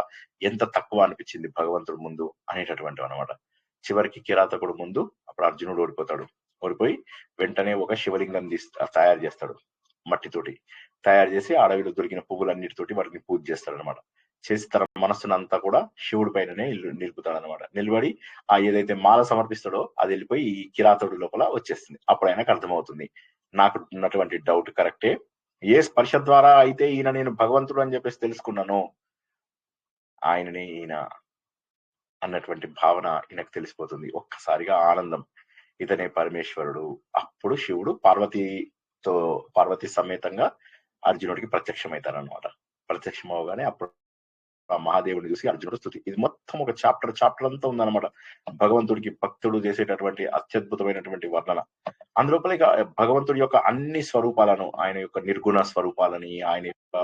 ఎంత తక్కువ అనిపించింది భగవంతుడు ముందు అనేటటువంటివి అనమాట. చివరికి కిరాతకుడు ముందు అప్పుడు అర్జునుడు ఓడిపోతాడు. ఓడిపోయి వెంటనే ఒక శివలింగం తయారు చేస్తాడు, మట్టితోటి తయారు చేసి అడవిలో దొరికిన పువ్వులన్నిటితోటి వాటిని పూజ చేస్తాడు అనమాట. చేసి తన మనస్సునంతా కూడా శివుడి పైననే నిలుపుతాడు అనమాట. నిలబడి ఆ ఏదైతే మాల సమర్పిస్తాడో అది వెళ్ళిపోయి ఈ కిరాతుడు లోపల వచ్చేస్తుంది. అప్పుడు ఆయనకు అర్థమవుతుంది, నాకు ఉన్నటువంటి డౌట్ కరెక్టే, ఏ స్పర్శ ద్వారా అయితే ఈయన నేను భగవంతుడు అని చెప్పేసి తెలుసుకున్నానో ఆయననే ఈయన అన్నటువంటి భావన ఈయనకు తెలిసిపోతుంది. ఒక్కసారిగా ఆనందం, ఇతనే పరమేశ్వరుడు. అప్పుడు శివుడు పార్వతి సమేతంగా అర్జునుడికి ప్రత్యక్షమవుతారనమాట. ప్రత్యక్షం అవగానే అప్పుడు ఆ మహాదేవుని చూసి అర్జునుడు స్తుతి. ఇది మొత్తం ఒక చాప్టర్ అంతా ఉందన్నమాట. భగవంతుడికి భక్తుడు చేసేటటువంటి అత్యద్భుతమైనటువంటి వర్ణన. అందులోపల ఇక భగవంతుడి యొక్క అన్ని స్వరూపాలను, ఆయన యొక్క నిర్గుణ స్వరూపాలని, ఆయన యొక్క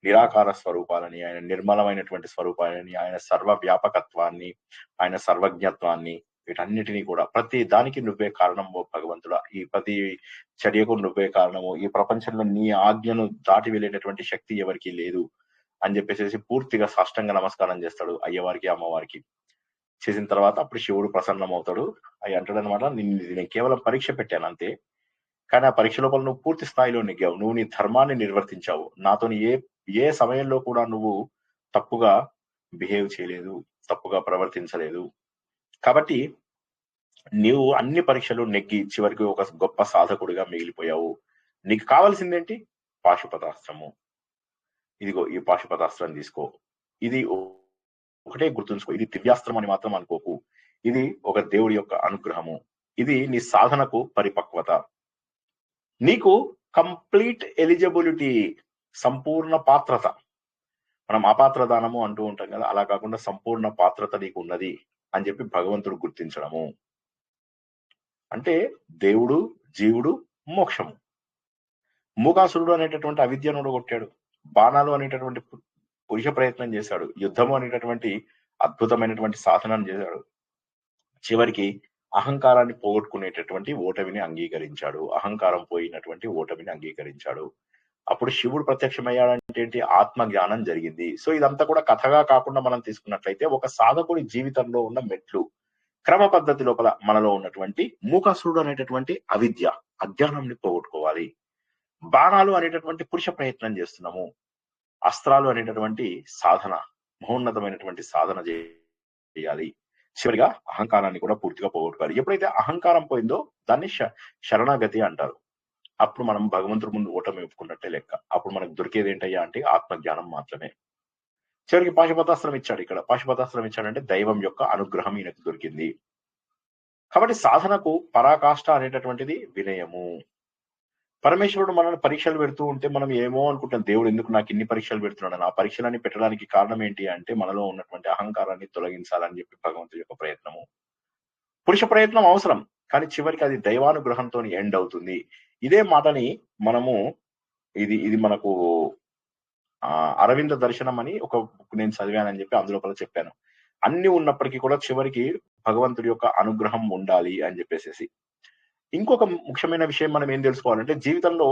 నిరాకార స్వరూపాలని, ఆయన నిర్మలమైనటువంటి స్వరూపాలని, ఆయన సర్వ వ్యాపకత్వాన్ని, ఆయన సర్వజ్ఞత్వాన్ని, వీటన్నిటినీ కూడా ప్రతి దానికి నువ్వే కారణం ఓ భగవంతుడా, ఈ ప్రతి చర్యకు నువ్వే కారణము, ఈ ప్రపంచంలో నీ ఆజ్ఞను దాటి వెళ్ళేటటువంటి శక్తి ఎవరికీ లేదు అని చెప్పేసి పూర్తిగా సాష్టాంగ నమస్కారం చేస్తాడు అయ్యవారికి అమ్మవారికి. చేసిన తర్వాత అప్పుడు శివుడు ప్రసన్నం అవుతాడు. అవి అంటాడు అనమాట, నేను కేవలం పరీక్ష పెట్టాను అంతే, కానీ ఆ పరీక్ష లోపల నువ్వు పూర్తి స్థాయిలో నెగ్గావు, నువ్వు నీ ధర్మాన్ని నిర్వర్తించావు, నాతో ఏ సమయంలో కూడా నువ్వు తప్పుగా బిహేవ్ చేయలేదు, తప్పుగా ప్రవర్తించలేదు, కాబట్టి నీవు అన్ని పరీక్షలు నెగ్గి చివరికి ఒక గొప్ప సాధకుడిగా మిగిలిపోయావు. నీకు కావాల్సిందేంటి? పాశుపతాస్త్రము. ఇదిగో ఈ పాశుపతాస్త్రం తీసుకో. ఇది ఒకటే గుర్తుంచుకో, ఇది దివ్యాస్త్రం అని మాత్రం అనుకోకు, ఇది ఒక దేవుడి యొక్క అనుగ్రహము, ఇది నీ సాధనకు పరిపక్వత, నీకు కంప్లీట్ ఎలిజిబిలిటీ, సంపూర్ణ పాత్రత. మనం అపాత్ర దానము అంటూ ఉంటాం కదా, అలా కాకుండా సంపూర్ణ పాత్రత నీకు ఉన్నది అని చెప్పి భగవంతుడు గుర్తించడము. అంటే దేవుడు, జీవుడు, మోక్షము. మూకాసురుడు అనేటటువంటి అవిద్యను ఓడగొట్టాడు, బాణాలు అనేటటువంటి పురుష ప్రయత్నం చేశాడు, యుద్ధము అనేటటువంటి అద్భుతమైనటువంటి సాధనం చేశాడు, చివరికి అహంకారాన్ని పోగొట్టుకునేటటువంటి ఓటమిని అంగీకరించాడు, అహంకారం పోయినటువంటి ఓటమిని అంగీకరించాడు. అప్పుడు శివుడు ప్రత్యక్షమయ్యాడంటే ఏంటి? ఆత్మ జ్ఞానం జరిగింది. సో ఇదంతా కూడా కథగా కాకుండా మనం తీసుకున్నట్లయితే ఒక సాధకుడి జీవితంలో ఉన్న మెట్లు, క్రమ పద్ధతి లోపల మనలో ఉన్నటువంటి మూకాసురుడు అనేటటువంటి అవిద్య, అజ్ఞానాన్ని పోగొట్టుకోవాలి. బాణాలు అనేటటువంటి పురుష ప్రయత్నం చేస్తున్నాము, అస్త్రాలు అనేటటువంటి సాధన, మహోన్నతమైనటువంటి సాధన చేయాలి. చివరిగా అహంకారాన్ని కూడా పూర్తిగా పోగొట్టుకోవాలి. ఎప్పుడైతే అహంకారం పోయిందో దాన్ని శరణాగతి అంటారు. అప్పుడు మనం భగవంతుడి ముందు ఓటమి ఒప్పుకున్నట్టే లెక్క. అప్పుడు మనకు దొరికేది ఏంటయ్యా అంటే ఆత్మజ్ఞానం మాత్రమే. చివరికి పాశుపతాస్త్రం ఇచ్చాడు. ఇక్కడ పాశుపతాస్త్రం ఇచ్చాడంటే దైవం యొక్క అనుగ్రహం ఈయనకు దొరికింది. కాబట్టి సాధనకు పరాకాష్ఠ అనేటటువంటిది వినయము. పరమేశ్వరుడు మనల్ని పరీక్షలు పెడుతూ ఉంటే మనం ఏమో అనుకుంటాం, దేవుడు ఎందుకు నాకు ఇన్ని పరీక్షలు పెడుతున్నాడు, ఆ పరీక్షలన్నీ పెట్టడానికి కారణం ఏంటి అంటే మనలో ఉన్నటువంటి అహంకారాన్ని తొలగించాలని చెప్పి భగవంతుడి యొక్క ప్రయత్నము. పురుష ప్రయత్నం అవసరం, కానీ చివరికి అది దైవానుగ్రహంతో ఎండ్ అవుతుంది. ఇదే మాటని మనము ఇది మనకు అరవింద దర్శనం అని ఒక బుక్ నేను చదివానని చెప్పి అందులోపల చెప్పాను. అన్ని ఉన్నప్పటికీ కూడా చివరికి భగవంతుడి యొక్క అనుగ్రహం ఉండాలి అని చెప్పేసి. ఇంకొక ముఖ్యమైన విషయం మనం ఏం తెలుసుకోవాలంటే, జీవితంలో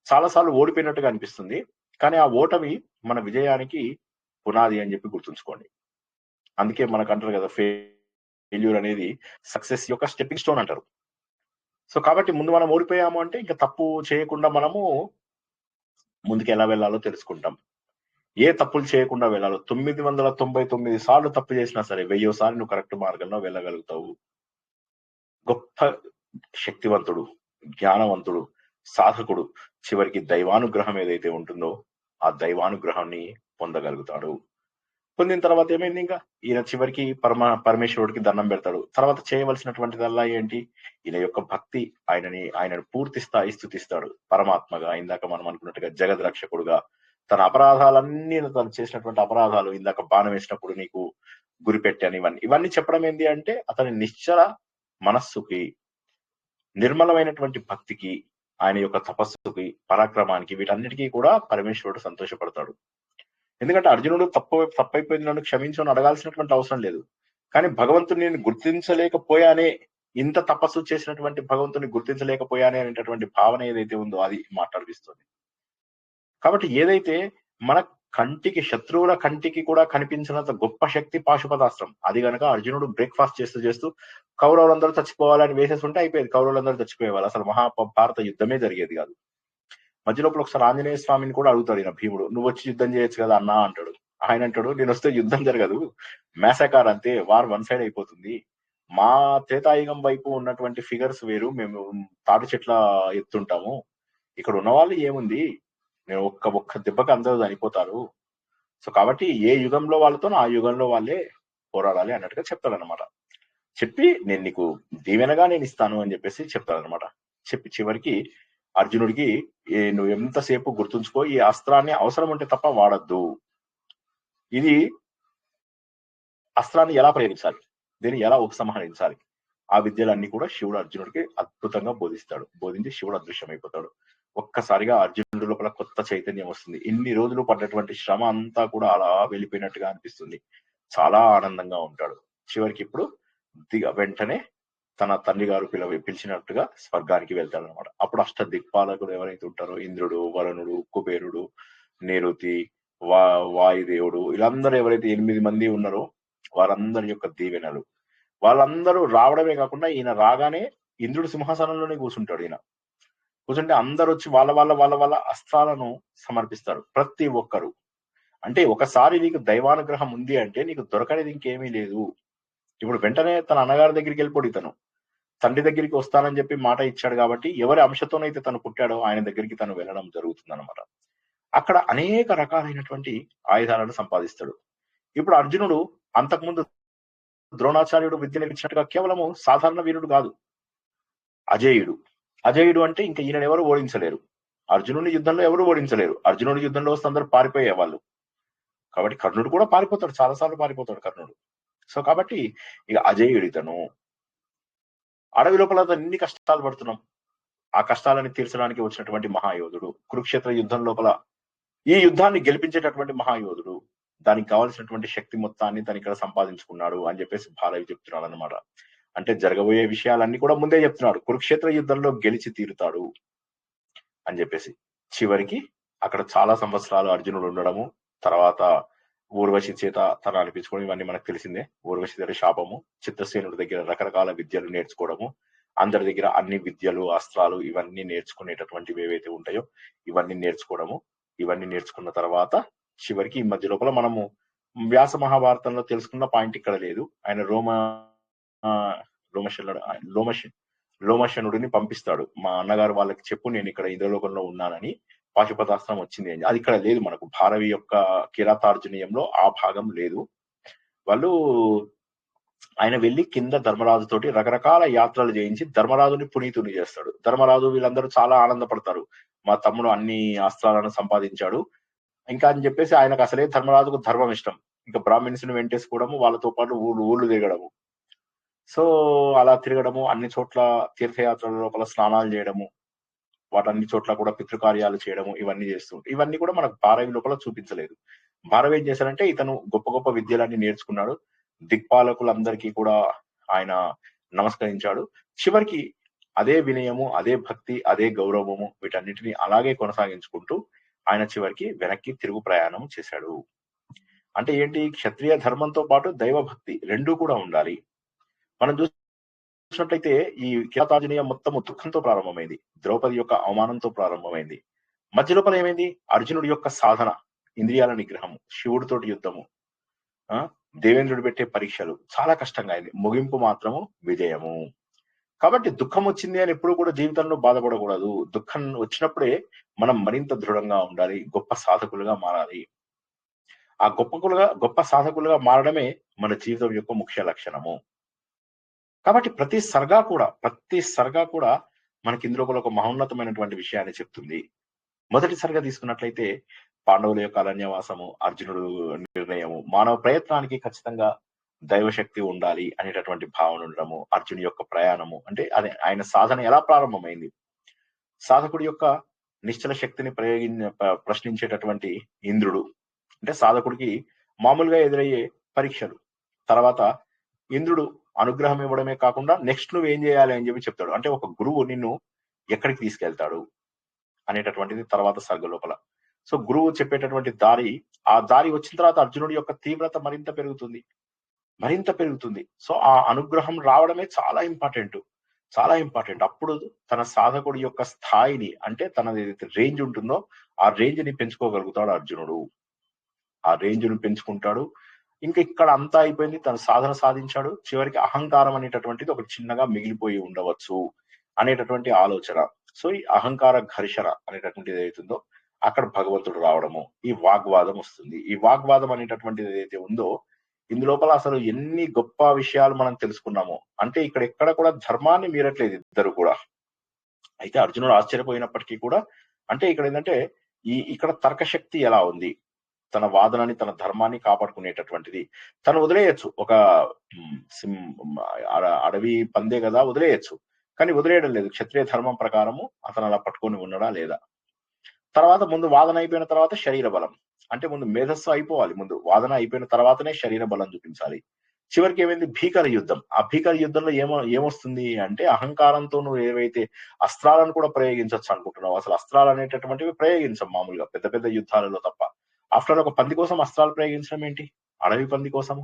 చాలాసార్లు ఓడిపోయినట్టుగా అనిపిస్తుంది, కానీ ఆ ఓటమి మన విజయానికి పునాది అని చెప్పి గుర్తుంచుకోండి. అందుకే మనకు అంటారు కదా, ఫెయిల్యూర్ అనేది సక్సెస్ యొక్క స్టెప్పింగ్ స్టోన్ అంటారు. సో కాబట్టి ముందు మనం ఓడిపోయాము అంటే ఇంకా తప్పు చేయకుండా మనము ముందుకు ఎలా వెళ్ళాలో తెలుసుకుంటాం. ఏ తప్పులు చేయకుండా వెళ్ళాలో. 999 సార్లు తప్పు చేసినా సరే 1000వ సారి నువ్వు కరెక్ట్ మార్గంలో వెళ్ళగలుగుతావు. గొప్ప శక్తివంతుడు, జ్ఞానవంతుడు, సాధకుడు చివరికి దైవానుగ్రహం ఏదైతే ఉంటుందో ఆ దైవానుగ్రహాన్ని పొందగలుగుతాడు. పొందిన తర్వాత ఏమైంది, ఇంకా ఈయన చివరికి పరమేశ్వరుడికి దండం పెడతాడు. తర్వాత చేయవలసినటువంటిదల్లా ఏంటి? ఈయన యొక్క భక్తి, ఆయనను పూర్తి స్థాయి స్తుతిస్తాడు. పరమాత్మగా, ఇందాక మనం అనుకున్నట్టుగా జగద్ రక్షకుడుగా, తన అపరాధాలన్నీ, తను చేసినటువంటి అపరాధాలు, ఇందాక బాణం వేసినప్పుడు నీకు గురి పెట్టాను, ఇవన్నీ చెప్పడం ఏంటి అంటే అతని నిశ్చల మనస్సుకి, నిర్మలమైనటువంటి భక్తికి, ఆయన యొక్క తపస్సుకి, పరాక్రమానికి, వీటన్నిటికీ కూడా పరమేశ్వరుడు సంతోషపడతాడు. ఎందుకంటే అర్జునుడు తప్పైపోయింది, నన్ను క్షమించని అడగాల్సినటువంటి అవసరం లేదు. కానీ భగవంతుని నేను గుర్తించలేకపోయానే, ఇంత తపస్సు చేసినటువంటి భగవంతుని గుర్తించలేకపోయానే అనేటటువంటి భావన ఏదైతే ఉందో అది మాట్లాడిస్తుంది. కాబట్టి ఏదైతే మన కంటికి, శత్రువుల కంటికి కూడా కనిపించినంత గొప్ప శక్తి పాశుపతాస్త్రం. అది గనక అర్జునుడు బ్రేక్ఫాస్ట్ చేస్తూ చేస్తూ కౌరవులందరూ చచ్చిపోవాలని వేసేస్తుంటే అయిపోయేది. కౌరవులందరూ చచ్చిపోయేవాళ్ళు. అసలు భారత యుద్ధమే జరిగేది కాదు. మధ్యలోపల ఒకసారి ఆంజనేయ స్వామిని కూడా అడుగుతాడు ఈయన భీముడు, నువ్వు వచ్చి యుద్ధం చేయొచ్చు కదా అన్నా అంటాడు. ఆయన అంటాడు, నేను వస్తే యుద్ధం జరగదు, మ్యాసకార్ అంతే, వార్ వన్ సైడ్ అయిపోతుంది. మా త్రేతాయుగం వైపు ఉన్నటువంటి ఫిగర్స్ వేరు, మేము తాటి చెట్ల ఎత్తుంటాము. ఇక్కడ ఉన్న వాళ్ళు ఏముంది, నేను ఒక్క దెబ్బకి అందరూ చనిపోతారు. సో కాబట్టి ఏ యుగంలో వాళ్ళతో ఆ యుగంలో వాళ్ళే పోరాడాలి అన్నట్టుగా చెప్తాడనమాట. చెప్పి నేను నీకు దీవెనగా నేను ఇస్తాను అని చెప్పేసి చెప్తాడనమాట. చెప్పి చివరికి అర్జునుడికి నువ్వు ఎంతసేపు గుర్తుంచుకో, ఈ అస్త్రాన్ని అవసరం ఉంటే తప్ప వాడద్దు. ఇది అస్త్రాన్ని ఎలా ప్రయోగించాలి, దీన్ని ఎలా ఉపసంహరించాలి, ఆ విద్యలన్నీ కూడా శివుడు అర్జునుడికి అద్భుతంగా బోధిస్తాడు. బోధించి శివుడు అదృశ్యమైపోతాడు. ఒక్కసారిగా అర్జునుడి లోపల కొత్త చైతన్యం వస్తుంది. ఇన్ని రోజులు పడ్డటువంటి శ్రమ అంతా కూడా అలా వెళ్ళిపోయినట్టుగా అనిపిస్తుంది. చాలా ఆనందంగా ఉంటాడు. చివరికి ఇప్పుడు వెంటనే తన తండ్రి గారు పిలిచినట్టుగా స్వర్గానికి వెళ్తాడు అనమాట. అప్పుడు అష్ట దిక్పాలకులు ఎవరైతే ఉంటారో, ఇంద్రుడు, వరుణుడు, కుబేరుడు, నిరుతి, వాయుదేవుడు, వీళ్ళందరూ ఎవరైతే 8 మంది ఉన్నారో వారందరి యొక్క దీవెనలు, వాళ్ళందరూ రావడమే కాకుండా ఈయన రాగానే ఇంద్రుడు సింహాసనంలోనే కూర్చుంటాడు. ఈయన కూర్చుంటే అందరు వచ్చి వాళ్ళ అస్త్రాలను సమర్పిస్తారు. ప్రతి ఒక్కరు. అంటే ఒకసారి నీకు దైవానుగ్రహం ఉంది అంటే నీకు దొరకనేది ఇంకేమీ లేదు. ఇప్పుడు వెంటనే తన అన్నగారి దగ్గరికి వెళ్ళిపోయి తను తండ్రి దగ్గరికి వస్తానని చెప్పి మాట ఇచ్చాడు కాబట్టి ఎవరి అంశతోనైతే తను పుట్టాడో ఆయన దగ్గరికి తను వెళ్ళడం జరుగుతుంది అనమాట. అక్కడ అనేక రకాలైనటువంటి ఆయుధాలను సంపాదిస్తాడు. ఇప్పుడు అర్జునుడు అంతకుముందు ద్రోణాచార్యుడు విద్య నేర్పించినట్టుగా కేవలము సాధారణ వీరుడు కాదు, అజేయుడు. అజేయుడు అంటే ఇంకా ఈయన ఎవరు ఓడించలేరు. అర్జునుడి యుద్ధంలో ఎవరు ఓడించలేరు. అర్జునుడి యుద్ధంలో వస్తే అందరూ పారిపోయేవాళ్ళు. కాబట్టి కర్ణుడు కూడా పారిపోతాడు, చాలాసార్లు పారిపోతాడు కర్ణుడు. సో కాబట్టి ఇక అజేయుడు ఇతను. అడవి లోపల ఎన్ని కష్టాలు పడుతున్నాం, ఆ కష్టాలని తీర్చడానికి వచ్చినటువంటి మహాయోధుడు. కురుక్షేత్ర యుద్ధం లోపల ఈ యుద్ధాన్ని గెలిపించేటటువంటి మహాయోధుడు. దానికి కావాల్సినటువంటి శక్తి మొత్తాన్ని తను ఇక్కడ సంపాదించుకున్నాడు అని చెప్పేసి భారవి చెప్తున్నాడు అనమాట. అంటే జరగబోయే విషయాలన్నీ కూడా ముందే చెప్తున్నాడు. కురుక్షేత్ర యుద్ధంలో గెలిచి తీరుతాడు అని చెప్పేసి. చివరికి అక్కడ చాలా సంవత్సరాలు అర్జునుడు ఉండడము, తర్వాత ఊర్వశి చేత తన అనిపించుకోవడం, ఇవన్నీ మనకు తెలిసిందే. ఊర్వశి దగ్గర శాపము, చిత్రసేనుడి దగ్గర రకరకాల విద్యలు నేర్చుకోవడము, అందరి దగ్గర అన్ని విద్యలు, అస్త్రాలు ఇవన్నీ నేర్చుకునేటటువంటివి ఏవైతే ఉంటాయో ఇవన్నీ నేర్చుకోవడము. ఇవన్నీ నేర్చుకున్న తర్వాత చివరికి ఈ మధ్య లోపల మనము వ్యాస మహాభారతంలో తెలుసుకున్న పాయింట్ ఇక్కడ లేదు. ఆయన లోమశనుడిని పంపిస్తాడు, మా అన్నగారు వాళ్ళకి చెప్పు నేను ఇక్కడ ఇంద్రలోకంలో ఉన్నానని, పాశుపతాస్త్రం వచ్చింది అని. అది ఇక్కడ లేదు మనకు. భారవి యొక్క కిరాతార్జునీయంలో ఆ భాగం లేదు. వాళ్ళు ఆయన వెళ్ళి కింద ధర్మరాజుతోటి రకరకాల యాత్రలు చేయించి ధర్మరాజుని పునీతుని చేస్తాడు. ధర్మరాజు వీళ్ళందరూ చాలా ఆనందపడతారు, మా తమ్ముడు అన్ని అస్త్రాలను సంపాదించాడు ఇంకా అని చెప్పేసి. ఆయనకు అసలే ధర్మరాజుకు ధర్మం ఇష్టం. ఇంకా బ్రాహ్మిన్స్ ని వెంటేసుకోవడము, వాళ్ళతో పాటు ఊళ్ళు తిరగడము. సో అలా తిరగడము, అన్ని చోట్ల తీర్థయాత్రల లోపల స్నానాలు చేయడము, వాటన్ని చోట్ల కూడా పితృకార్యాలు చేయడము, ఇవన్నీ చేస్తుంటారు. ఇవన్నీ కూడా మనకు భారవి లోపల చూపించలేదు. భారవి ఏం చేశారంటే ఇతను గొప్ప గొప్ప విద్యలన్నీ నేర్చుకున్నాడు. దిక్పాలకులందరికీ కూడా ఆయన నమస్కరించాడు. చివరికి అదే వినయము, అదే భక్తి, అదే గౌరవము, వీటన్నిటిని అలాగే కొనసాగించుకుంటూ ఆయన చివరికి వెనక్కి తిరుగు ప్రయాణం చేశాడు. అంటే ఏంటి, క్షత్రియ ధర్మంతో పాటు దైవ భక్తి రెండూ కూడా ఉండాలి. మనం చూసినట్లయితే ఈ కిరాతార్జునీయం మొత్తం దుఃఖంతో ప్రారంభమైంది, ద్రౌపది యొక్క అవమానంతో ప్రారంభమైంది. మధ్య లోపల ఏమైంది, అర్జునుడి యొక్క సాధన, ఇంద్రియాల నిగ్రహము, శివుడితోటి యుద్ధము, దేవేంద్రుడు పెట్టే పరీక్షలు, చాలా కష్టంగా అయింది. ముగింపు మాత్రము విజయము. కాబట్టి దుఃఖం వచ్చింది అని ఎప్పుడు కూడా జీవితంలో బాధపడకూడదు. దుఃఖం వచ్చినప్పుడే మనం మరింత దృఢంగా ఉండాలి, గొప్ప సాధకులుగా మారాలి. ఆ గొప్ప సాధకులుగా మారడమే మన జీవితం యొక్క ముఖ్య లక్షణము. కాబట్టి ప్రతి సర్గా కూడా మనకి ఇందులో ఒక మహోన్నతమైనటువంటి విషయాన్ని చెప్తుంది. మొదటి సర్గ తీసుకున్నట్లయితే పాండవుల యొక్క అరణ్యవాసము, అర్జునుడు నిర్ణయము, మానవ ప్రయత్నానికి ఖచ్చితంగా దైవశక్తి ఉండాలి అనేటటువంటి భావన ఉండడము, అర్జును యొక్క ప్రయాణము, అంటే అదే ఆయన సాధన ఎలా ప్రారంభమైంది, సాధకుడి యొక్క నిశ్చల శక్తిని ప్రశ్నించేటటువంటి ఇంద్రుడు, అంటే సాధకుడికి మామూలుగా ఎదురయ్యే పరీక్షలు, తర్వాత ఇంద్రుడు అనుగ్రహం ఇవ్వడమే కాకుండా నెక్స్ట్ నువ్వు ఏం చేయాలి అని చెప్పి చెప్తాడు. అంటే ఒక గురువు నిన్ను ఎక్కడికి తీసుకెళ్తాడు అనేటటువంటిది తర్వాత సర్గ లోపల. సో గురువు చెప్పేటటువంటి దారి, ఆ దారి వచ్చిన తర్వాత అర్జునుడి యొక్క తీవ్రత మరింత పెరుగుతుంది. సో ఆ అనుగ్రహం రావడమే చాలా ఇంపార్టెంట్. అప్పుడు తన సాధకుడి యొక్క స్థాయిని, అంటే తన ఏదైతే రేంజ్ ఉంటుందో ఆ రేంజ్ ని పెంచుకోగలుగుతాడు అర్జునుడు. ఆ రేంజ్ ను పెంచుకుంటాడు. ఇంకా ఇక్కడ అంతా అయిపోయింది, తన సాధన సాధించాడు. చివరికి అహంకారం అనేటటువంటిది ఒక చిన్నగా మిగిలిపోయి ఉండవచ్చు అనేటటువంటి ఆలోచన. సో ఈ అహంకార ఘర్షణ అనేటటువంటిది ఏదైతుందో అక్కడ భగవంతుడు రావడము, ఈ వాగ్వాదం వస్తుంది. ఈ వాగ్వాదం అనేటటువంటిది ఏదైతే ఉందో ఇందులోపల అసలు ఎన్ని గొప్ప విషయాలు మనం తెలుసుకున్నామో. అంటే ఇక్కడ ఎక్కడ కూడా ధర్మాన్ని మీరట్లేదు ఇద్దరు కూడా. అయితే అర్జునుడు ఆశ్చర్యపోయినప్పటికీ కూడా, అంటే ఇక్కడ ఏంటంటే ఇక్కడ తర్కశక్తి ఎలా ఉంది, తన వాదనని, తన ధర్మాన్ని కాపాడుకునేటటువంటిది తను వదిలేయచ్చు. ఒక అడవి పందే కదా, వదిలేయచ్చు. కానీ వదిలేయడం లేదు. క్షత్రియ ధర్మం ప్రకారము అతను అలా పట్టుకొని ఉన్నాడా లేదా. తర్వాత ముందు వాదన అయిపోయిన తర్వాత శరీర బలం, అంటే ముందు మేధస్సు అయిపోవాలి. ముందు వాదన అయిపోయిన తర్వాతనే శరీర బలం చూపించాలి. చివరికి ఏమైంది, భీకర యుద్ధం. ఆ భీకర యుద్ధంలో ఏమొస్తుంది అంటే, అహంకారంతో నువ్వు ఏవైతే అస్త్రాలను కూడా ప్రయోగించవచ్చు అనుకుంటున్నావు, అసలు అస్త్రాలు అనేటటువంటివి ప్రయోగించం మామూలుగా పెద్ద పెద్ద యుద్ధాలలో తప్ప. ఆఫ్టర్ ఒక పంది కోసం అస్త్రాలు ప్రయోగించడం ఏంటి, అడవి పంది కోసము.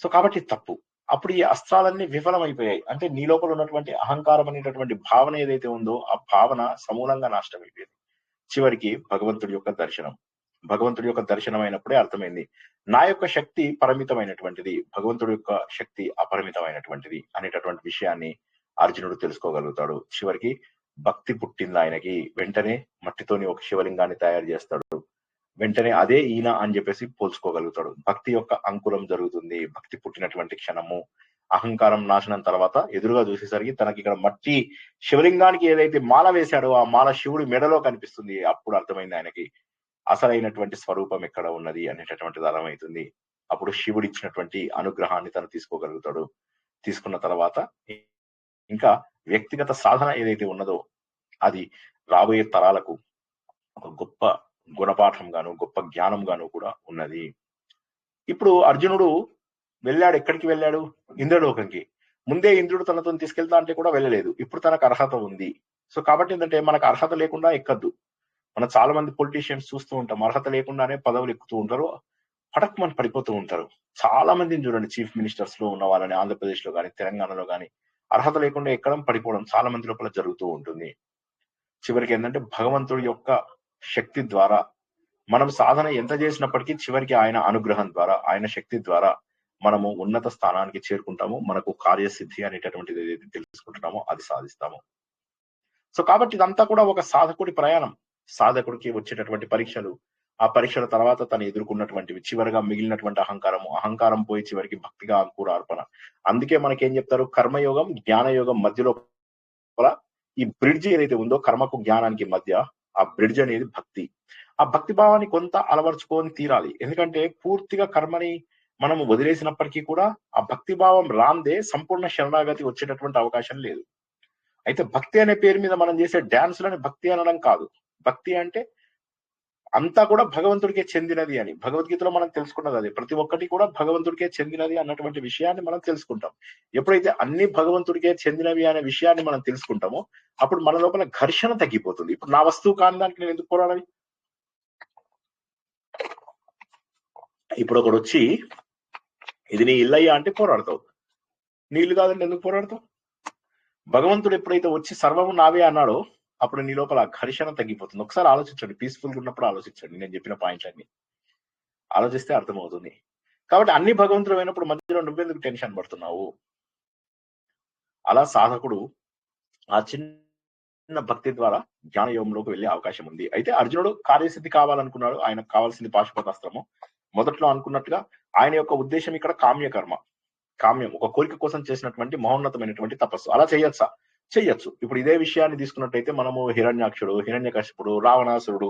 సో కాబట్టి తప్పు. అప్పుడు ఈ అస్త్రాలన్నీ విఫలమైపోయాయి. అంటే నీ లోపల ఉన్నటువంటి అహంకారం అనేటటువంటి భావన ఏదైతే ఉందో ఆ భావన సమూలంగా నాశనం అయిపోయింది. చివరికి భగవంతుడి యొక్క దర్శనం అయినప్పుడే అర్థమైంది, నా యొక్క శక్తి పరిమితమైనటువంటిది, భగవంతుడి యొక్క శక్తి అపరిమితమైనటువంటిది అనేటటువంటి విషయాన్ని అర్జునుడు తెలుసుకోగలుగుతాడు. చివరికి భక్తి పుట్టింది ఆయనకి. వెంటనే మట్టితోని ఒక శివలింగాన్ని తయారు చేస్తాడు. వెంటనే అదే ఈయన అని చెప్పేసి పోల్చుకోగలుగుతాడు. భక్తి యొక్క అంకురం జరుగుతుంది. భక్తి పుట్టినటువంటి క్షణము, అహంకారం నాశనం తర్వాత ఎదురుగా చూసేసరికి తనకి ఇక్కడ మట్టి శివలింగానికి ఏదైతే మాల వేశాడో ఆ మాల శివుడి మెడలో కనిపిస్తుంది. అప్పుడు అర్థమైంది ఆయనకి అసలైనటువంటి స్వరూపం ఎక్కడ ఉన్నది అనేటటువంటిది అర్థమవుతుంది. అప్పుడు శివుడు ఇచ్చినటువంటి అనుగ్రహాన్ని తను తీసుకోగలుగుతాడు. తీసుకున్న తర్వాత ఇంకా వ్యక్తిగత సాధన ఏదైతే ఉన్నదో అది రాబోయే తరాలకు ఒక గొప్ప గుణపాఠం గాను, గొప్ప జ్ఞానం గాను కూడా ఉన్నది. ఇప్పుడు అర్జునుడు వెళ్ళాడు. ఎక్కడికి వెళ్ళాడు, ఇంద్రలోకంకి. ముందే ఇంద్రుడు తనతో తీసుకెళ్తా అంటే కూడా వెళ్ళలేదు. ఇప్పుడు తనకు అర్హత ఉంది. సో కాబట్టి ఏంటంటే మనకు అర్హత లేకుండా ఎక్కద్దు. మనం చాలా మంది పొలిటీషియన్స్ చూస్తూ ఉంటాం, అర్హత లేకుండానే పదవులు ఎక్కుతూ ఉంటారు, పటక్ మన పడిపోతూ ఉంటారు. చాలా మందిని చూడండి, చీఫ్ మినిస్టర్స్ లో ఉన్న వాళ్ళని, ఆంధ్రప్రదేశ్ లో కానీ తెలంగాణలో కానీ అర్హత లేకుండా ఎక్కడం, పడిపోవడం చాలా మంది లోపల జరుగుతూ ఉంటుంది. చివరికి ఏంటంటే భగవంతుడి యొక్క శక్తి ద్వారా మనం సాధన ఎంత చేసినప్పటికీ చివరికి ఆయన అనుగ్రహం ద్వారా, ఆయన శక్తి ద్వారా మనము ఉన్నత స్థానానికి చేరుకుంటాము. మనకు కార్యసిద్ధి అనేటటువంటిది ఏదైతే తెలుసుకుంటున్నామో అది సాధిస్తాము. సో కాబట్టి ఇదంతా కూడా ఒక సాధకుడి ప్రయాణం. సాధకుడికి వచ్చేటటువంటి పరీక్షలు, ఆ పరీక్షల తర్వాత తను ఎదుర్కొన్నటువంటివి, చివరిగా మిగిలినటువంటి అహంకారం పోయి చివరికి భక్తిగా అంకురార్పణ. అందుకే మనకేం చెప్తారు, కర్మయోగం జ్ఞానయోగం మధ్యలో ఈ బ్రిడ్జ్ ఏదైతే ఉందో కర్మకు జ్ఞానానికి మధ్య, ఆ బ్రిడ్జ్ అనేది భక్తి. ఆ భక్తి భావాన్ని కొంత అలవర్చుకొని తీరాలి. ఎందుకంటే పూర్తిగా కర్మని మనం వదిలేసినప్పటికీ కూడా ఆ భక్తి భావం రాందే సంపూర్ణ శరణాగతి వచ్చేటటువంటి అవకాశం లేదు. అయితే భక్తి అనే పేరు మీద మనం చేసే డాన్సులని భక్తి అనడం కాదు. భక్తి అంటే అంతా కూడా భగవంతుడికే చెందినది అని భగవద్గీతలో మనం తెలుసుకున్నది అది. ప్రతి ఒక్కటి కూడా భగవంతుడికే చెందినది అన్నటువంటి విషయాన్ని మనం తెలుసుకుంటాం. ఎప్పుడైతే అన్ని భగవంతుడికే చెందినవి అనే విషయాన్ని మనం తెలుసుకుంటామో అప్పుడు మన లోపల ఘర్షణ తగ్గిపోతుంది. ఇప్పుడు నా వస్తువు కాని దానికి నేను ఎందుకు పోరాడాలి? ఇప్పుడు ఒకడు వచ్చి ఇది నీ ఇల్లయ్యా అంటే పోరాడతావు. నీ ఇల్లు కాదంటే ఎందుకు పోరాడతావు? భగవంతుడు ఎప్పుడైతే వచ్చి సర్వము నావే అన్నాడో అప్పుడు నీ లోపల ఘర్షణ తగ్గిపోతుంది. ఒకసారి ఆలోచించండి, పీస్ఫుల్ గా ఉన్నప్పుడు ఆలోచించండి. నేను చెప్పిన పాయింట్లన్నీ ఆలోచిస్తే అర్థమవుతుంది. కాబట్టి అన్ని భగవంతుడు అయినప్పుడు మధ్యలో నువ్వెందుకు టెన్షన్ పడుతున్నావు? అలా సాధకుడు ఆ చిన్న భక్తి ద్వారా జ్ఞానయోగంలోకి వెళ్లే అవకాశం ఉంది. అయితే అర్జునుడు కార్యసిద్ధి కావాలనుకున్నాడు. ఆయనకు కావాల్సింది పాశుపతాస్త్రము. మొదట్లో అనుకున్నట్టుగా ఆయన యొక్క ఉద్దేశం ఇక్కడ కామ్యకర్మ, కామ్యం, ఒక కోరిక కోసం చేసినటువంటి మహోన్నతమైనటువంటి తపస్సు. అలా చెయ్యొచ్చు. ఇప్పుడు ఇదే విషయాన్ని తీసుకున్నట్టయితే మనము హిరణ్యాక్షుడు, హిరణ్యకశిపుడు, రావణాసురుడు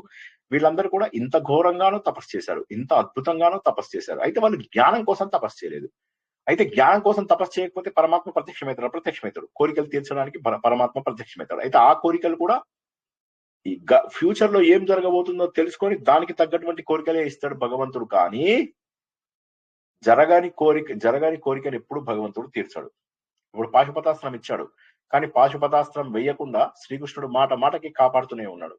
వీళ్ళందరూ కూడా ఇంత ఘోరంగానూ తపస్సు చేశారు, ఇంత అద్భుతంగానూ తపస్సు చేశారు. అయితే వాళ్ళు జ్ఞానం కోసం తపస్సు చేయలేదు. అయితే జ్ఞానం కోసం తపస్సు చేయకపోతే పరమాత్మ ప్రత్యక్షమవుతాడు. కోరికలు తీర్చడానికి పరమాత్మ ప్రత్యక్షమవుతాడు. అయితే ఆ కోరికలు కూడా ఈ ఫ్యూచర్ లో ఏం జరగబోతుందో తెలుసుకొని దానికి తగ్గటువంటి కోరికలే ఇస్తాడు భగవంతుడు. కానీ జరగని కోరికను ఎప్పుడు భగవంతుడు తీర్చాడు. ఇప్పుడు పాశుపతాస్త్రం ఇచ్చాడు, కానీ పాశుపతాస్త్రం వేయకుండా శ్రీకృష్ణుడు మాటకి కాపాడుతూనే ఉన్నాడు.